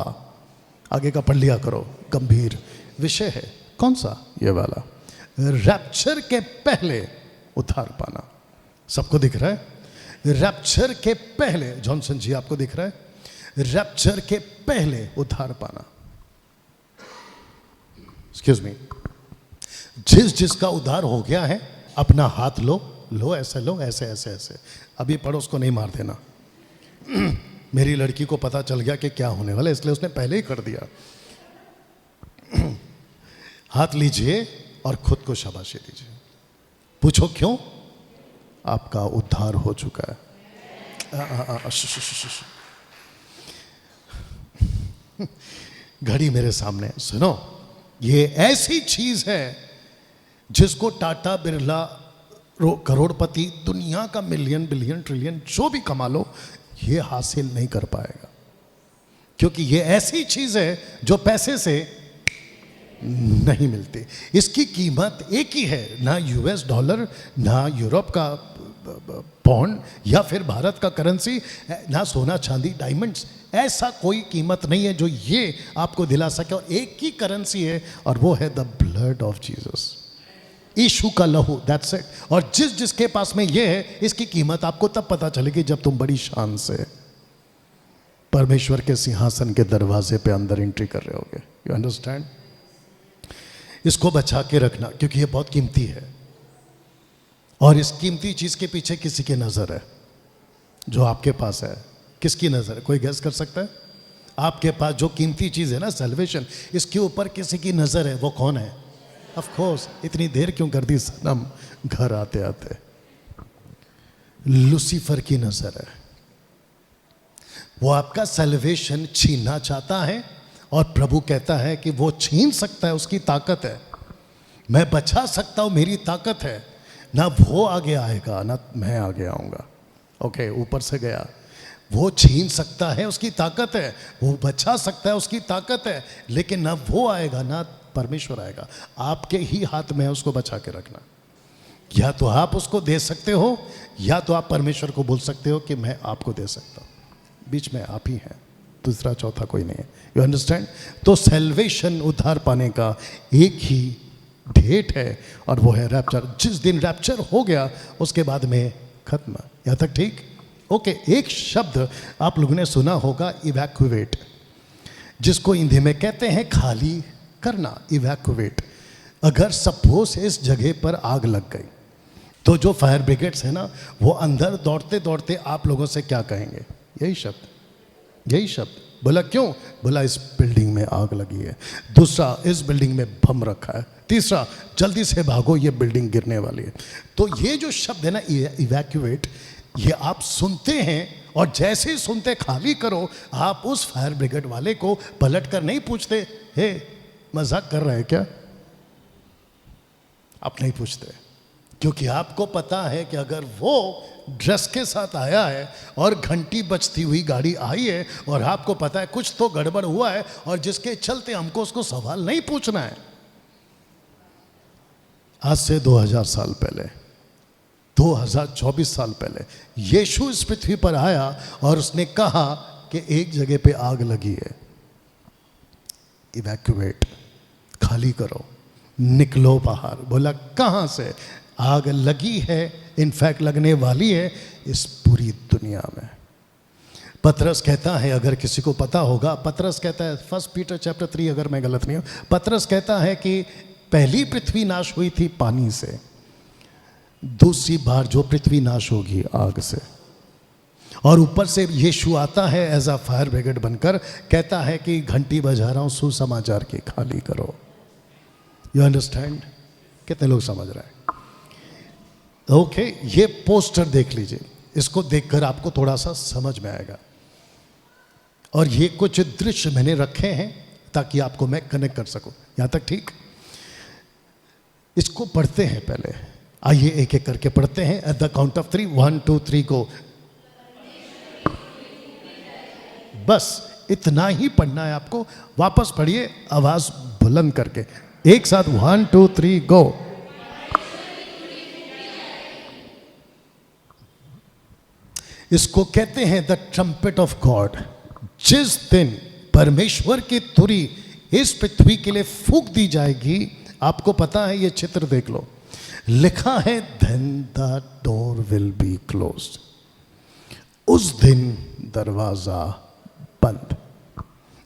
आगे का पढ़ लिया करो, गंभीर विषय है। कौन सा? ये वाला, रैप्चर के पहले उद्धार पाना। सबको दिख रहा है? रैप्चर के पहले, जॉनसन जी आपको दिख रहा है? रैप्चर के पहले उद्धार पाना। एक्सक्यूज मी, जिसका उद्धार हो गया है अपना हाथ लो, ऐसे लो, ऐसे ऐसे ऐसे। अभी पड़ोस को नहीं मार देना। मेरी लड़की को पता चल गया कि क्या होने वाला, इसलिए उसने पहले ही कर दिया। हाथ लीजिए और खुद को शाबाशी दीजिए। पूछो क्यों? आपका उद्धार हो चुका है। घड़ी मेरे सामने, सुनो, ये ऐसी चीज है जिसको टाटा, बिरला, करोड़पति, दुनिया का मिलियन, बिलियन, ट्रिलियन जो भी कमा लो, ये हासिल नहीं कर पाएगा। क्योंकि ये ऐसी चीज है जो पैसे से नहीं मिलती। इसकी कीमत एक ही है, ना यूएस डॉलर, ना यूरोप का पौंड, या फिर भारत का करेंसी, ना सोना चांदी डायमंड्स। ऐसा कोई कीमत नहीं है जो ये आपको दिला सके। और एक ही करेंसी है और वो है द ब्लड ऑफ जीसस, यीशु का लहू, दैट्स इट। और जिसके पास में ये है, इसकी कीमत आपको तब पता चलेगी जब तुम बड़ी शान से परमेश्वर के सिंहासन के दरवाजे पे अंदर एंट्री कर रहे होगे। You understand? इसको बचा के रखना क्योंकि ये बहुत कीमती है। और इस कीमती चीज के पीछे किसी की नजर है जो आपके पास है। किसकी नजर है? कोई गेस कर सकता है? आपके पास जो कीमती चीज है ना, सैल्वेशन, इसके ऊपर किसी की नजर है। वो कौन है? Of course. इतनी देर क्यों कर दी सनम घर आते आते? लूसीफर की नजर है। वो आपका सैल्वेशन छीनना चाहता है और प्रभु कहता है कि वो छीन सकता है, उसकी ताकत है। मैं बचा सकता हूं, मेरी ताकत है। ना वो आगे आएगा ना मैं आगे आऊंगा। ओके, ऊपर से गया। वो छीन सकता है, उसकी ताकत है। वो बचा सकता है, उसकी ताकत है। लेकिन ना वो आएगा ना परमेश्वर आएगा। आपके ही हाथ में है उसको बचा के रखना। या तो आप उसको दे सकते हो, या तो आप परमेश्वर को बोल सकते हो कि मैं आपको दे सकता हूं। बीच में आप ही हैं, दूसरा चौथा कोई नहीं है। You understand? तो सैल्वेशन, उद्धार पाने का एक ही डेट है और वो है रैप्चर। जिस दिन रैप्चर हो गया उसके बाद में खत्म। यहां तक ठीक? ओके। एक शब्द आप लोगों ने सुना होगा, इवैक्यूएट, जिसको हिंदी में कहते हैं खाली करना, इवैक्यूएट। अगर सपोज इस जगह पर आग लग गई तो जो फायर ब्रिगेड्स है ना, वो अंदर दौड़ते दौड़ते आप लोगों से क्या कहेंगे? यही शब्द, यही शब्द। बोला क्यों? बोला इस बिल्डिंग में आग लगी है। दूसरा, इस बिल्डिंग में बम रखा है। तीसरा, जल्दी से भागो, ये बिल्डिंग गिरने वाली है। तो ये जो शब्द है ना, इवैक्यूएट, ये आप सुनते हैं और जैसे ही सुनते खाली करो, आप उस फायर ब्रिगेड वाले को पलट कर नहीं पूछते, हे मजाक कर रहे हैं क्या? आप नहीं पूछते, क्योंकि आपको पता है कि अगर वो ड्रेस के साथ आया है और घंटी बजती हुई गाड़ी आई है और आपको पता है कुछ तो गड़बड़ हुआ है, और जिसके चलते हमको उसको सवाल नहीं पूछना है। आज से 2000 साल पहले, 2024 साल पहले यीशु इस पृथ्वी पर आया और उसने कहा कि एक जगह पे आग लगी है, इवैक्यूएट, खाली करो, निकलो बाहर। बोला कहां से? आग लगी है, इनफैक्ट लगने वाली है इस पूरी दुनिया में। पतरस कहता है, अगर किसी को पता होगा, पतरस कहता है 1 पीटर चैप्टर 3, अगर मैं गलत नहीं हूं, पतरस कहता है कि पहली पृथ्वी नाश हुई थी पानी से, दूसरी बार जो पृथ्वी नाश होगी आग से। और ऊपर से यीशु आता है एज अ फायर ब्रिगेड बनकर, कहता है कि घंटी बजा रहा हूं सुसमाचार की, खाली करो। You understand? कितने लोग समझ रहे हैं? ओके, ये पोस्टर देख लीजिए, इसको देखकर आपको थोड़ा सा समझ में आएगा। और ये कुछ दृश्य मैंने रखे हैं, ताकि आपको मैं कनेक्ट कर सकूं। यहां तक ठीक? इसको पढ़ते हैं पहले, आइए एक एक करके पढ़ते हैं। एट द काउंट ऑफ 3, 1 2 3 गो। बस इतना ही पढ़ना है आपको। वापस पढ़िए आवाज बुलंद करके, एक साथ 1 2 3 गो। इसको कहते हैं द ट्रम्पेट ऑफ गॉड। जिस दिन परमेश्वर की तुरी इस पृथ्वी के लिए फूंक दी जाएगी, आपको पता है, ये चित्र देख लो, लिखा है then the door will be closed. उस दिन दरवाजा बंद।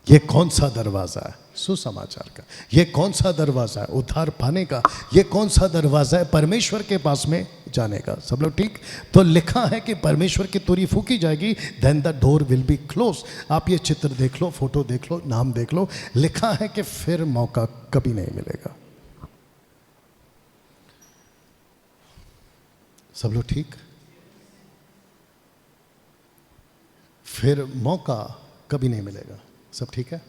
ये कौन सा दरवाजा है? सुसमाचार का। ये कौन सा दरवाजा है? उद्धार पाने का। ये कौन सा दरवाजा है? परमेश्वर के पास में जाने का। सब लोग ठीक? तो लिखा है कि परमेश्वर की तुरी फूकी जाएगी, then the door will be close. आप ये चित्र देख लो, फोटो देख लो, नाम देख लो, लिखा है कि फिर मौका कभी नहीं मिलेगा। सब लोग ठीक? फिर मौका कभी नहीं मिलेगा। सब ठीक है?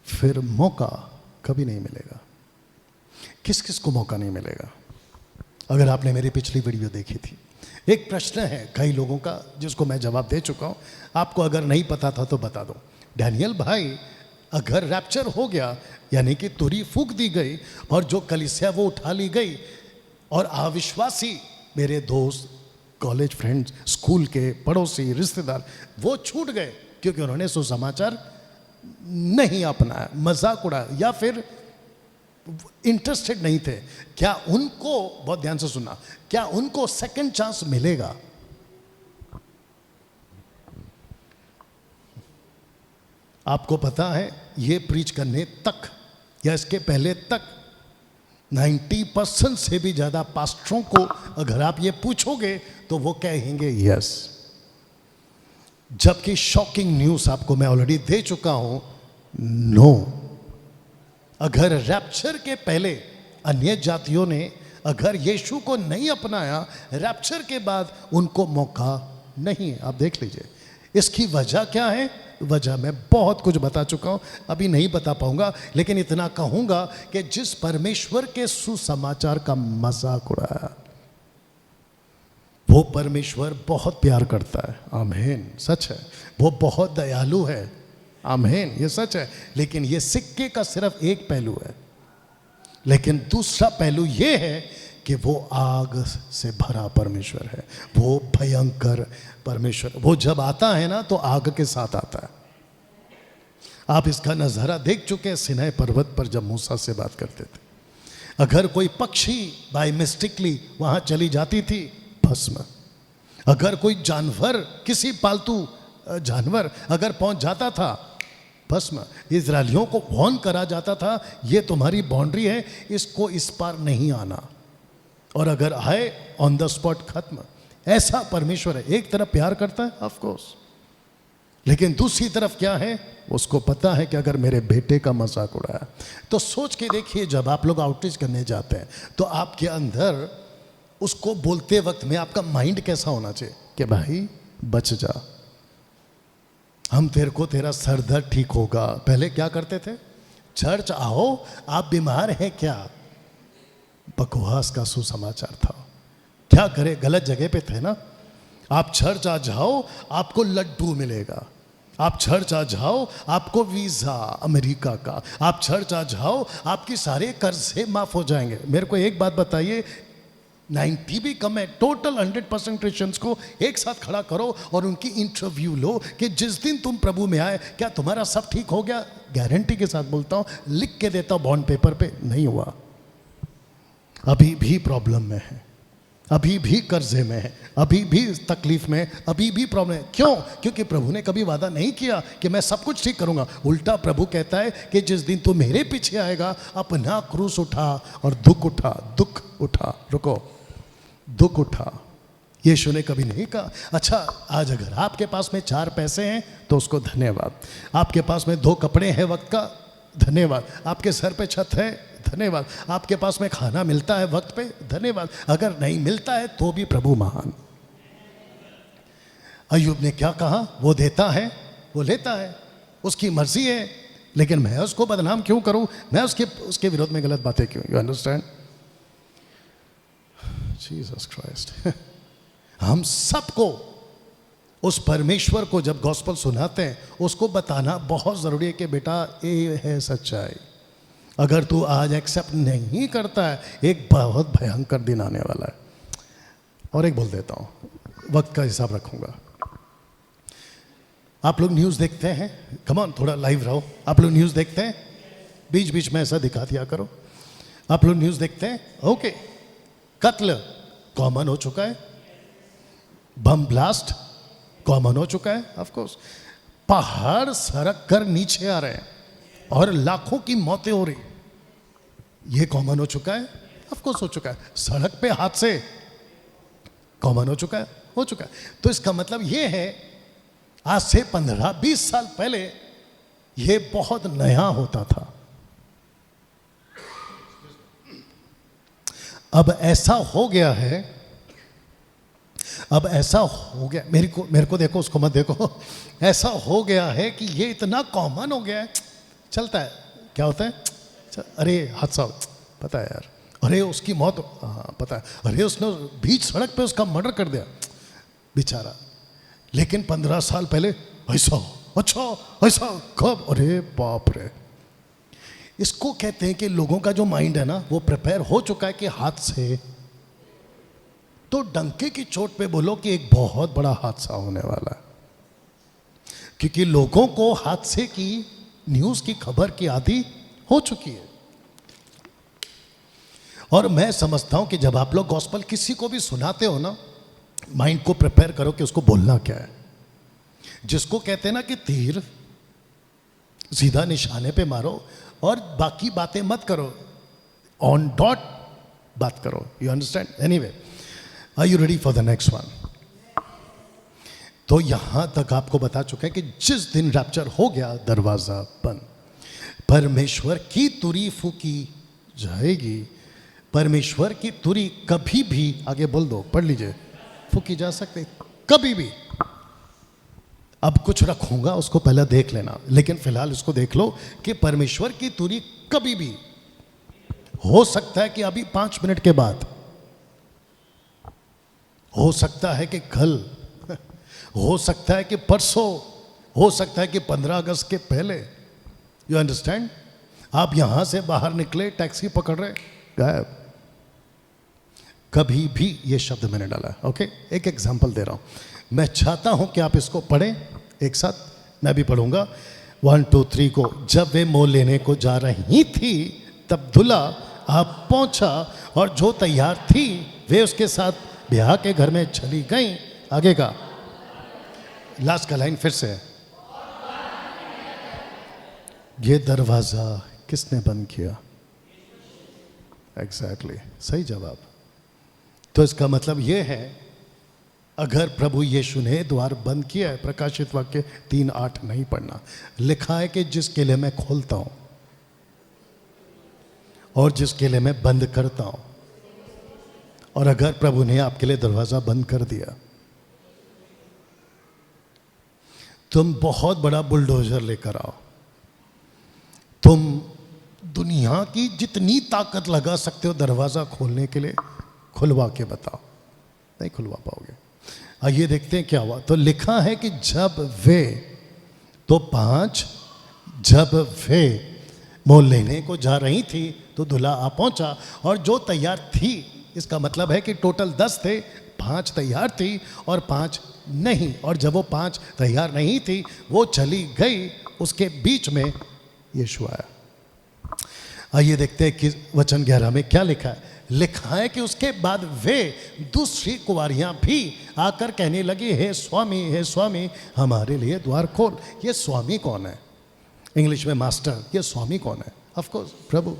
फिर मौका कभी नहीं मिलेगा। किस किस को मौका नहीं मिलेगा? अगर आपने मेरी पिछली वीडियो देखी थी, एक प्रश्न है कई लोगों का जिसको मैं जवाब दे चुका हूं। आपको अगर नहीं पता था तो बता दो। डैनियल भाई, अगर रैप्चर हो गया, यानी कि तुरी फूंक दी गई और जो कलीसिया वो उठा ली गई, और अविश्वासी मेरे दोस्त, कॉलेज फ्रेंड्स, स्कूल के पड़ोसी, रिश्तेदार, वो छूट गए क्योंकि उन्होंने सुसमाचार नहीं अपनाया, मजाक उड़ाया, या फिर इंटरेस्टेड नहीं थे। क्या उनको, बहुत ध्यान से सुनना, क्या उनको सेकंड चांस मिलेगा? आपको पता है, ये प्रीच करने तक या इसके पहले तक 90% से भी ज्यादा पास्टरों को अगर आप ये पूछोगे तो वो कहेंगे यस। जबकि शॉकिंग न्यूज आपको मैं ऑलरेडी दे चुका हूं, नो। अगर रैप्चर के पहले अन्य जातियों ने अगर यीशु को नहीं अपनाया, रैप्चर के बाद उनको मौका नहीं है। आप देख लीजिए इसकी वजह क्या है। वजह मैं बहुत कुछ बता चुका हूं, अभी नहीं बता पाऊंगा, लेकिन इतना कहूंगा कि जिस परमेश्वर के सुसमाचार का मजाक उड़ाया, वो परमेश्वर बहुत प्यार करता है। आमीन, सच है। वो बहुत दयालु है। आमीन, ये सच है। लेकिन ये सिक्के का सिर्फ एक पहलू है, लेकिन दूसरा पहलू ये है कि वो आग से भरा परमेश्वर है। वो भयंकर परमेश्वर, वो जब आता है ना तो आग के साथ आता है। आप इसका नजारा देख चुके हैं सिनै पर्वत पर जब मूसा से बात करते थे। अगर कोई पक्षी बाय मिस्टेकली वहां चली जाती थी, भस्म। अगर कोई जानवर, किसी पालतू जानवर अगर पहुंच जाता था, भस्म। इजरायलियों को वार्न करा जाता था, ये तुम्हारी बाउंड्री है, इसको इस पार नहीं आना, और अगर आए ऑन द स्पॉट खत्म। ऐसा परमेश्वर है। एक तरफ प्यार करता है ऑफ कोर्स, लेकिन दूसरी तरफ क्या है, उसको पता है कि अगर मेरे बेटे का मजाक उड़ाया। तो सोच के देखिए, जब आप लोग आउटरीच करने जाते हैं तो आपके अंदर उसको बोलते वक्त में आपका माइंड कैसा होना चाहिए कि भाई बच जा, हम तेरे को, तेरा सर दर्द ठीक होगा। पहले क्या करते थे? चर्च आओ, आप बीमार हैं क्या? बकवास का सुसमाचार था। क्या करे, गलत जगह पे थे ना। आप चर्च आ जाओ, आपको लड्डू मिलेगा। आप चर्च आ जाओ, आपको वीजा अमेरिका का। आप चर्च आ जाओ, आपकी सारे कर्जे माफ हो जाएंगे। मेरे को एक बात बताइए, 90 भी कम है, टोटल 100% क्रिश्चियंस को एक साथ खड़ा करो और उनकी इंटरव्यू लो कि जिस दिन तुम प्रभु में आए, क्या तुम्हारा सब ठीक हो गया? गारंटी के साथ बोलता हूं, लिख के देता हूं बॉन्ड पेपर पे, नहीं हुआ। अभी भी प्रॉब्लम में है, अभी भी कर्जे में है, अभी भी तकलीफ में, अभी भी प्रॉब्लम है। क्यों? क्योंकि प्रभु ने कभी वादा नहीं किया कि मैं सब कुछ ठीक करूंगा। उल्टा प्रभु कहता है कि जिस दिन तू मेरे पीछे आएगा, अपना क्रूस उठा और दुख उठा। दुख उठा, रुको, दुख उठा। यीशु ने कभी नहीं कहा। अच्छा, आज अगर आपके पास में 4 पैसे हैं तो उसको धन्यवाद। आपके पास में 2 कपड़े हैं वक्त का, धन्यवाद। आपके सर पे छत है, धन्यवाद। आपके पास में खाना मिलता है वक्त पे, धन्यवाद। अगर नहीं मिलता है तो भी प्रभु महान। अय्यूब ने क्या कहा? वो देता है, वो लेता है, उसकी मर्जी है। लेकिन मैं उसको बदनाम क्यों करूं, मैं उसके विरोध में गलत बातें क्यों? You understand? Jesus Christ. हम सबको उस परमेश्वर को जब गॉस्पेल सुनाते हैं उसको बताना बहुत जरूरी है कि बेटा ये है सच्चाई। अगर तू आज एक्सेप्ट नहीं करता है, एक बहुत भयंकर दिन आने वाला है। और एक बोल देता हूं, वक्त का हिसाब रखूंगा। आप लोग न्यूज़ देखते हैं? कम ऑन, थोड़ा लाइव रहो। आप लोग न्यूज़ देखते हैं? बीच बीच में ऐसा दिखा दिया करो। आप लोग न्यूज़ देखते हैं? ओके। कत्ल कॉमन हो चुका है, बम ब्लास्ट कॉमन हो चुका है, ऑफ कोर्स। पहाड़ सरक कर नीचे आ रहे हैं और लाखों की मौतें हो रही, ये कॉमन हो चुका है, ऑफ कोर्स हो चुका है। सड़क पे हादसे कॉमन हो चुका है, हो चुका है। तो इसका मतलब ये है आज से 15-20 साल पहले ये बहुत नया होता था। अब ऐसा हो गया है, अब ऐसा हो गया, मेरे को देखो, उसको मत देखो। ऐसा हो गया है कि ये इतना कॉमन हो गया है, चलता है। क्या होता है? अरे हादसा, पता है यार, अरे उसकी मौत, हाँ पता है, अरे उसने बीच सड़क पे उसका मर्डर कर दिया बेचारा। लेकिन 15 साल पहले ऐसा, अच्छा ऐसा कब? अरे बाप रे। इसको कहते हैं कि लोगों का जो माइंड है ना, वो प्रिपेयर हो चुका है कि हादसे, तो डंके की चोट पे बोलो कि एक बहुत बड़ा हादसा होने वाला है, क्योंकि लोगों को हादसे की, न्यूज़ की खबर की आदि हो चुकी है। और मैं समझता हूं कि जब आप लोग गॉस्पेल किसी को भी सुनाते हो ना, माइंड को प्रिपेयर करो कि उसको बोलना क्या है। जिसको कहते हैं ना कि तीर सीधा निशाने पे मारो और बाकी बातें मत करो, ऑन डॉट बात करो। You understand? Anyway, are you ready for the next one? तो यहां तक आपको बता चुके हैं कि जिस दिन रैप्चर हो गया, दरवाजा बंद, परमेश्वर की तुरी फूकी जाएगी। परमेश्वर की तुरी कभी भी, आगे बोल दो, पढ़ लीजिए, फूकी जा सकती कभी भी। अब कुछ रखूंगा, उसको पहले देख लेना, लेकिन फिलहाल इसको देख लो कि परमेश्वर की तुरी कभी भी, हो सकता है कि अभी 5 मिनट के बाद, हो सकता है कि कल, हो सकता है कि परसों, हो सकता है कि 15 अगस्त के पहले। You understand? आप यहां से बाहर निकले, टैक्सी पकड़ रहे, गायब। कभी भी ये शब्द मैंने डाला। ओके, एक एग्जांपल दे रहा हूं। मैं चाहता हूं कि आप इसको पढ़ें एक साथ, मैं भी पढ़ूंगा। 1 2 3 को। जब वे मोल लेने को जा रही थी, तब दूल्हा आप पहुंचा और जो तैयार थी वे उसके साथ ब्याह के घर में चली गई। आगे का लास्ट का लाइन फिर से है, ये दरवाजा किसने बंद किया? एग्जैक्टली, सही जवाब। तो इसका मतलब यह है, अगर प्रभु यीशु ने द्वार बंद किया है, प्रकाशित वाक्य 3:8 नहीं पढ़ना, लिखा है कि जिसके लिए मैं खोलता हूं और जिसके लिए मैं बंद करता हूं। और अगर प्रभु ने आपके लिए दरवाजा बंद कर दिया, तुम बहुत बड़ा बुलडोजर लेकर आओ, तुम दुनिया की जितनी ताकत लगा सकते हो दरवाजा खोलने के लिए, खुलवा के बताओ, नहीं खुलवा पाओगे। आइए देखते हैं क्या हुआ। तो लिखा है कि जब वे, तो 5, जब वे मोल लेने को जा रही थी तो दूल्हा आ पहुंचा और जो तैयार थी, इसका मतलब है कि टोटल 10 थे, 5 तैयार थी और 5 नहीं। और जब वो 5 तैयार नहीं थी, वो चली गई, उसके बीच में यीशु आया। आइए देखते हैं कि वचन 11 में क्या लिखा है। लिखा है कि उसके बाद वे दूसरी कुंवारियां भी आकर कहने लगी, हे स्वामी हमारे लिए द्वार खोल। ये स्वामी कौन है? इंग्लिश में मास्टर। ये स्वामी कौन है? ऑफ कोर्स प्रभु।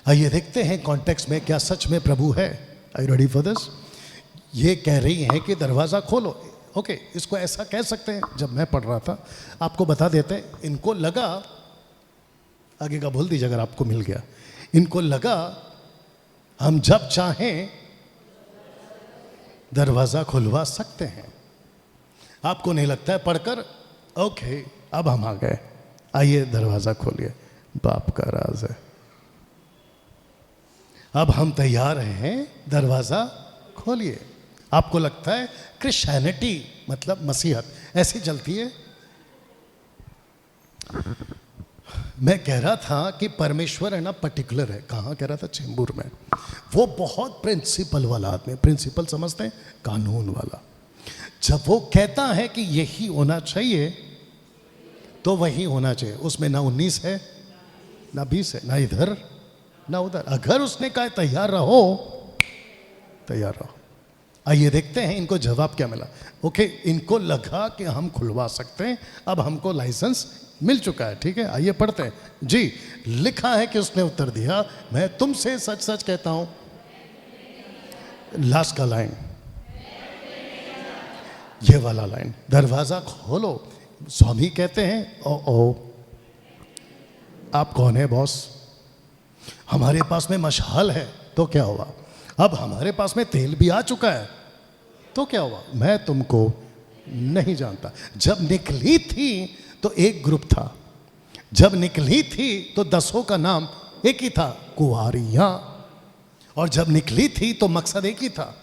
आइए देखते हैं कॉन्टेक्स्ट में, क्या सच में प्रभु है? Are you ready for this? ये कह रही हैं कि दरवाजा खोलो। ओके, इसको ऐसा कह सकते हैं। जब मैं पढ़ रहा था, आपको बता देते हैं, इनको लगा, आगे का बोल दीजिए अगर आपको मिल गया, इनको लगा हम जब चाहें दरवाजा खुलवा सकते हैं। आपको नहीं लगता है पढ़कर, ओके अब हम आ गए, आइए दरवाजा खोलिए, बाप का राज है। अब हम तैयार हैं, दरवाजा खोलिए। आपको लगता है क्रिश्चियनिटी मतलब मसीहत ऐसी चलती है? मैं कह रहा था कि परमेश्वर है ना पर्टिकुलर है। कहाँ कह रहा था? चेंबूर में। वो बहुत प्रिंसिपल वाला आदमी, प्रिंसिपल समझते हैं, कानून वाला। जब वो कहता है कि यही होना चाहिए तो वही होना चाहिए। उसमें ना 19 है ना 20 है, ना इधर ना उधर। अगर उसने कहा तैयार रहो, तैयार रहो। आइए देखते हैं इनको जवाब क्या मिला। ओके, इनको लगा कि हम खुलवा सकते हैं, अब हमको लाइसेंस मिल चुका है। ठीक है, आइए पढ़ते हैं जी। लिखा है कि उसने उत्तर दिया, मैं तुमसे सच सच कहता हूं। लास्ट का लाइन, ये वाला लाइन, दरवाजा खोलो। स्वामी कहते हैं ओ आप कौन है बॉस? हमारे पास में मशाल है तो क्या हुआ? अब हमारे पास में तेल भी आ चुका है तो क्या हुआ? मैं तुमको नहीं जानता। जब निकली थी तो एक ग्रुप था, जब निकली थी तो 10 का नाम एक ही था, कुंवारियां। और जब निकली थी तो मकसद एक ही था,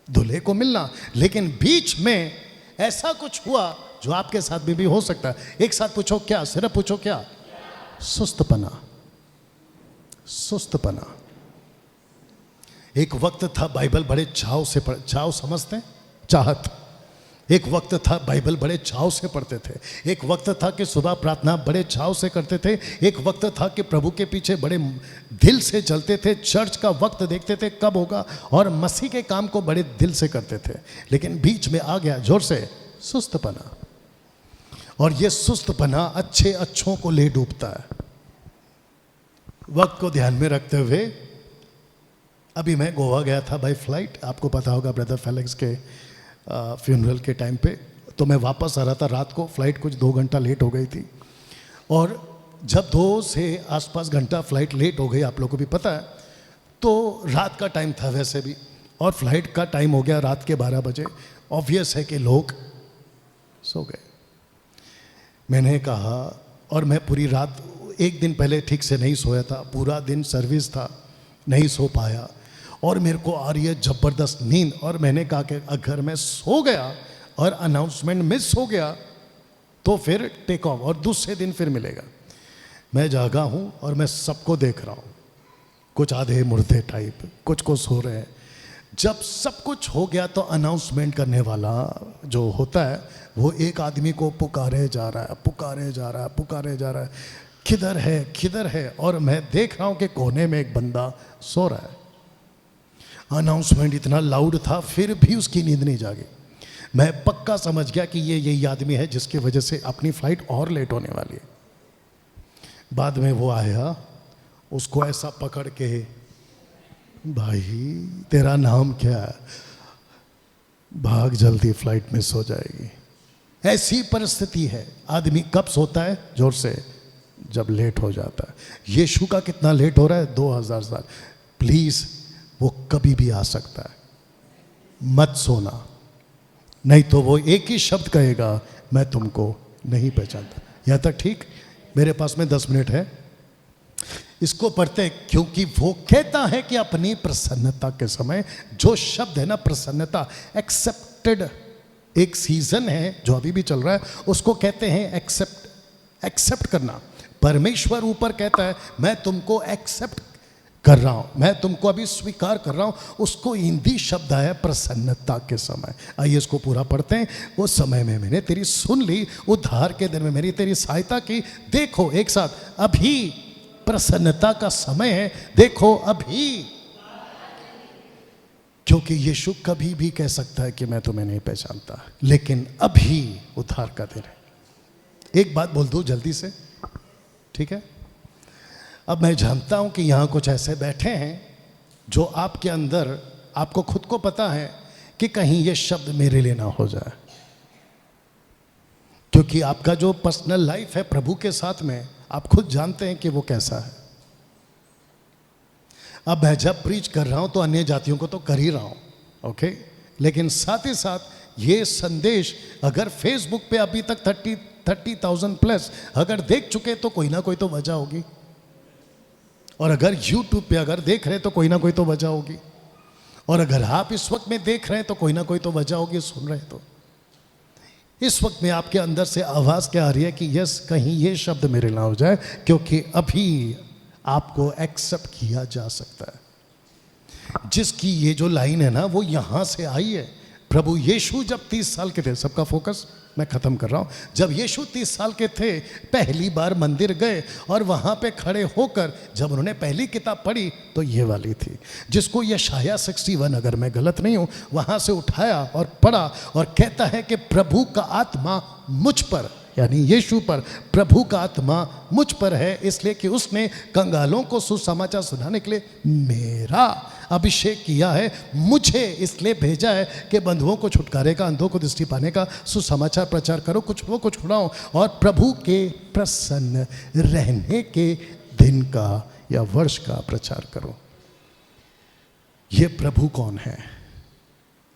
दूल्हे को मिलना। लेकिन बीच में ऐसा कुछ हुआ जो आपके साथ भी हो सकता है। एक साथ पूछो क्या? सिर्फ पूछो क्या? सुस्तपना, सुस्तपना। एक वक्त था बाइबल बड़े चाव से चाव समझते हैं, चाहत। एक वक्त था बाइबल बड़े चाव से पढ़ते थे। एक वक्त था कि सुबह प्रार्थना बड़े चाव से करते थे। एक वक्त था कि प्रभु के पीछे बड़े दिल से चलते थे। चर्च का वक्त देखते थे कब होगा, और मसीह के काम को बड़े दिल से करते थे। लेकिन बीच में आ गया जोर से सुस्तपना, और ये सुस्तपना अच्छे अच्छों को ले डूबता है। वक्त को ध्यान में रखते हुए अभी मैं गोवा गया था बाय फ्लाइट, आपको पता होगा ब्रदर फेलिक्स के फ्यूनरल के टाइम पे। तो मैं वापस आ रहा था रात को, फ्लाइट कुछ 2 घंटा लेट हो गई थी। और जब 2 से आसपास घंटा फ्लाइट लेट हो गई, आप लोगों को भी पता है, तो रात का टाइम था वैसे भी, और फ्लाइट का टाइम हो गया रात के 12 बजे। ऑब्वियस है कि लोग सो गए। मैंने कहा, और मैं पूरी रात, एक दिन पहले ठीक से नहीं सोया था, पूरा दिन सर्विस था, नहीं सो पाया, और मेरे को आ रही है ज़बरदस्त नींद। और मैंने कहा कि अगर मैं सो गया और अनाउंसमेंट मिस हो गया तो फिर टेक ऑफ, और दूसरे दिन फिर मिलेगा। मैं जागा हूँ और मैं सबको देख रहा हूँ, कुछ आधे मुर्दे टाइप, कुछ को सो रहे हैं। जब सब कुछ हो गया तो अनाउंसमेंट करने वाला जो होता है वो एक आदमी को पुकारे जा रहा है, पुकारे जा रहा है, पुकारे जा रहा है, किधर है किधर है। और मैं देख रहा हूँ कि कोने में एक बंदा सो रहा है। अनाउंसमेंट इतना लाउड था फिर भी उसकी नींद नहीं जागी। मैं पक्का समझ गया कि ये यही आदमी है जिसकी वजह से अपनी फ्लाइट और लेट होने वाली है। बाद में वो आया, उसको ऐसा पकड़ के, भाई तेरा नाम क्या है? भाग जल्दी, फ्लाइट मिस हो जाएगी। ऐसी परिस्थिति है। आदमी कब सोता है? जोर से, जब लेट हो जाता है। यीशु का कितना लेट हो रहा है? 2000 साल। प्लीज, वो कभी भी आ सकता है, मत सोना, नहीं तो वो एक ही शब्द कहेगा, मैं तुमको नहीं पहचानता। यहाँ तक ठीक? मेरे पास में 10 मिनट है, इसको पढ़ते हैं, क्योंकि वो कहता है कि अपनी प्रसन्नता के समय, जो शब्द है ना प्रसन्नता, एक्सेप्टेड, एक सीजन है जो अभी भी चल रहा है, उसको कहते हैं एक्सेप्ट, एक्सेप्ट करना। परमेश्वर ऊपर कहता है मैं तुमको एक्सेप्ट कर रहा हूं, मैं तुमको अभी स्वीकार कर रहा हूं। उसको हिंदी शब्द है प्रसन्नता के समय। आइए इसको पूरा पढ़ते हैं। वो समय में मैंने तेरी सुन ली, उद्धार के दिन में मेरी तेरी सहायता की। देखो एक साथ, अभी प्रसन्नता का समय है, देखो अभी। क्योंकि यीशु कभी भी कह सकता है कि मैं तुम्हें नहीं पहचानता, लेकिन अभी उद्धार का दिन है। एक बात बोल दूं जल्दी से, ठीक है? अब मैं जानता हूं कि यहां कुछ ऐसे बैठे हैं जो आपके अंदर, आपको खुद को पता है कि कहीं ये शब्द मेरे लिए ना हो जाए, क्योंकि आपका जो पर्सनल लाइफ है प्रभु के साथ में, आप खुद जानते हैं कि वो कैसा है। अब मैं जब प्रीच कर रहा हूं तो अन्य जातियों को तो कर ही रहा हूं, ओके, लेकिन साथ ही साथ ये संदेश अगर फेसबुक पे अभी तक 30,000 प्लस अगर देख चुके तो कोई ना कोई तो वजह होगी, और अगर YouTube पे अगर देख रहे तो कोई ना कोई तो वजह होगी, और अगर आप इस वक्त में देख रहे हैं तो कोई ना कोई तो वजह होगी, सुन रहे तो इस वक्त में आपके अंदर से आवाज़ क्या आ रही है कि यस, कहीं ये शब्द मेरे ना हो जाए, क्योंकि अभी आपको एक्सेप्ट किया जा सकता है। जिसकी ये जो लाइन है ना वो यहाँ से आई है। प्रभु यीशु जब 30 साल के थे, सबका फोकस मैं ख़त्म कर रहा हूँ, जब यीशु 30 साल के थे पहली बार मंदिर गए और वहाँ पे खड़े होकर जब उन्होंने पहली किताब पढ़ी तो ये वाली थी, जिसको यशाया 61 अगर मैं गलत नहीं हूँ वहाँ से उठाया और पढ़ा, और कहता है कि प्रभु का आत्मा मुझ पर, यानी यीशु पर, प्रभु का आत्मा मुझ पर है, इसलिए कि उसने कंगालों को सुसमाचार सुनाने के लिए मेरा अभिषेक किया है, मुझे इसलिए भेजा है कि बंधुओं को छुटकारे का, अंधों को दृष्टि पाने का सुसमाचार प्रचार करो, कुछ वो कुछ छुड़ाओ, और प्रभु के प्रसन्न रहने के दिन का या वर्ष का प्रचार करो। ये प्रभु कौन है?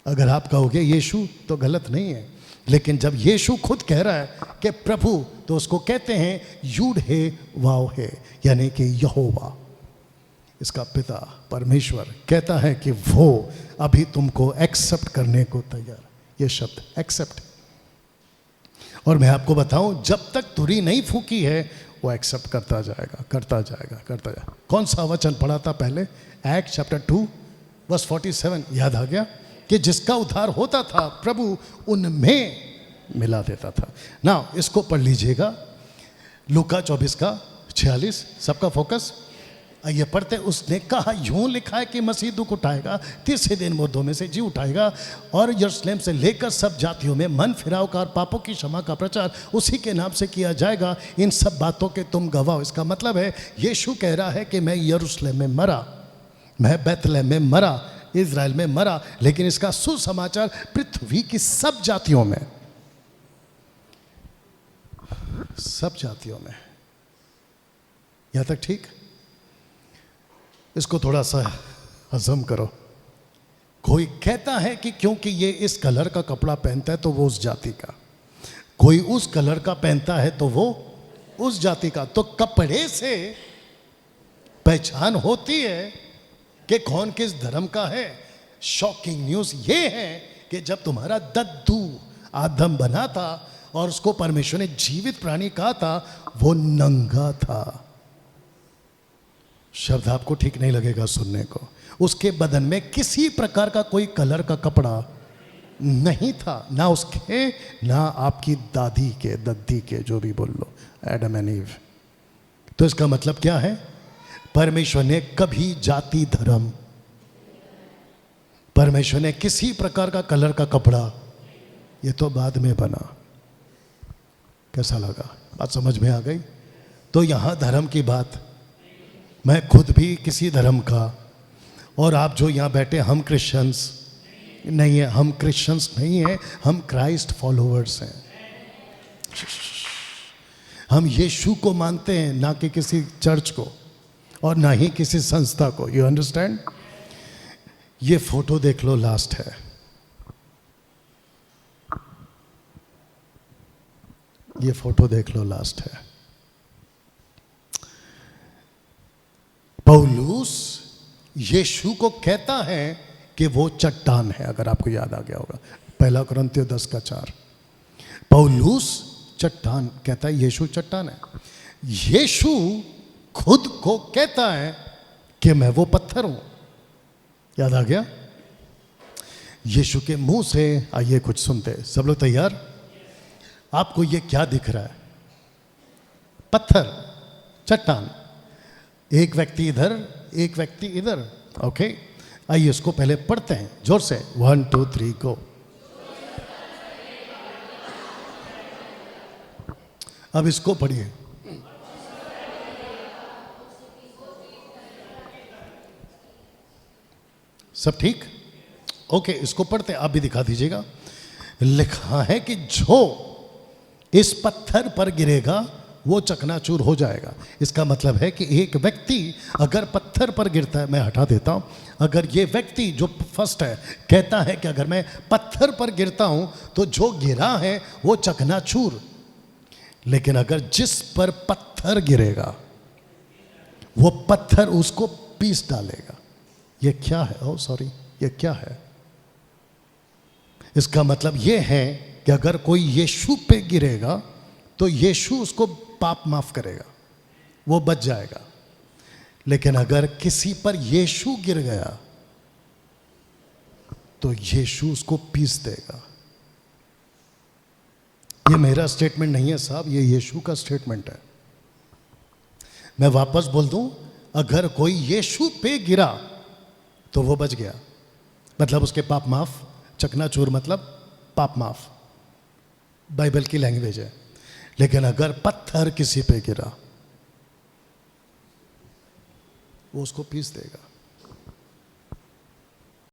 अगर आप कहोगे यीशु तो गलत नहीं है, लेकिन जब यीशु खुद कह रहा है कि प्रभु, तो उसको कहते हैं यूड हे वाव है, यानी कि यहोवा, इसका पिता परमेश्वर कहता है कि वो अभी तुमको एक्सेप्ट करने को तैयार। ये शब्द एक्सेप्ट, और मैं आपको बताऊं जब तक तुरी नहीं फूकी है वो एक्सेप्ट करता जाएगा, करता जाएगा, करता जाएगा। कौन सा वचन पढ़ा था पहले? एक्ट चैप्टर 2 वर्स 47, याद आ गया कि जिसका उद्धार होता था प्रभु उनमें मिला देता था। ना इसको पढ़ लीजिएगा, लूका 24 का 46, सबका फोकस। आइए पढ़ते। उसने कहा, यूं लिखा है कि मसीह दुख उठाएगा, तीसरे दिन मुर्दों में से जी उठाएगा, और यरूशलेम से लेकर सब जातियों में मन फिराव का और पापों की क्षमा का प्रचार उसी के नाम से किया जाएगा। इन सब बातों के तुम गवाह हो। इसका मतलब है यीशु कह रहा है कि मैं यरूशलेम में मरा, मैं बैतलहम में मरा, इज़राइल में मरा, लेकिन इसका सुसमाचार पृथ्वी की सब जातियों में, सब जातियों में। यहां तक ठीक? इसको थोड़ा सा हजम करो। कोई कहता है कि क्योंकि ये इस कलर का कपड़ा पहनता है तो वो उस जाति का, कोई उस कलर का पहनता है तो वो उस जाति का। तो कपड़े से पहचान होती है कि कौन किस धर्म का है। शॉकिंग न्यूज़ ये है कि जब तुम्हारा दद्दू आदम बना था और उसको परमेश्वर ने जीवित प्राणी कहा था, वो नंगा था। शब्द आपको ठीक नहीं लगेगा सुनने को। उसके बदन में किसी प्रकार का कोई कलर का कपड़ा नहीं था, ना उसके, ना आपकी दादी के, दद्दी के, जो भी बोल लो, एडम एंड ईव। तो इसका मतलब क्या है? परमेश्वर ने कभी जाति धर्म, परमेश्वर ने किसी प्रकार का कलर का कपड़ा, ये तो बाद में बना। कैसा लगा? बात समझ में आ गई? तो यहां धर्म की बात, मैं खुद भी किसी धर्म का, और आप जो यहाँ बैठे हम क्रिश्चियंस नहीं है, हम क्रिश्चियंस नहीं है, हम क्राइस्ट फॉलोअर्स हैं। हम यीशु को मानते हैं, ना कि किसी चर्च को और ना ही किसी संस्था को। You understand? ये फोटो देख लो, लास्ट है। ये फोटो देख लो, लास्ट है। पौलुस यीशु को कहता है कि वो चट्टान है, अगर आपको याद आ गया होगा, 1 कुरिन्थियों 10:4। पौलुस चट्टान कहता है, यीशु चट्टान है। यीशु खुद को कहता है कि मैं वो पत्थर हूं। याद आ गया? यीशु के मुंह से आइए कुछ सुनते। सब लोग तैयार? आपको ये क्या दिख रहा है? पत्थर, चट्टान। एक व्यक्ति इधर, एक व्यक्ति इधर। ओके, आइए इसको पहले पढ़ते हैं जोर से। 1 2 3 गो। अब इसको पढ़िए। सब ठीक? ओके, इसको पढ़ते, आप भी दिखा दीजिएगा। लिखा है कि जो इस पत्थर पर गिरेगा वो चकनाचूर हो जाएगा। इसका मतलब है कि एक व्यक्ति अगर पत्थर पर गिरता है, मैं हटा देता हूं, अगर ये व्यक्ति जो फर्स्ट है कहता है कि अगर मैं पत्थर पर गिरता हूं तो जो गिरा है वो चकनाचूर। लेकिन अगर जिस पर पत्थर गिरेगा वो पत्थर उसको पीस डालेगा। ये क्या है? ओ सॉरी, ये क्या है? इसका मतलब ये है कि अगर कोई यीशु पे गिरेगा तो यीशु उसको पाप माफ करेगा, वो बच जाएगा। लेकिन अगर किसी पर यीशु गिर गया तो यीशु उसको पीस देगा। ये मेरा स्टेटमेंट नहीं है साहब, ये यीशु का स्टेटमेंट है। मैं वापस बोल दूं, अगर कोई यीशु पे गिरा तो वो बच गया, मतलब उसके पाप माफ। चकनाचूर मतलब पाप माफ, बाइबल की लैंग्वेज है। लेकिन अगर पत्थर किसी पे गिरा वो उसको पीस देगा।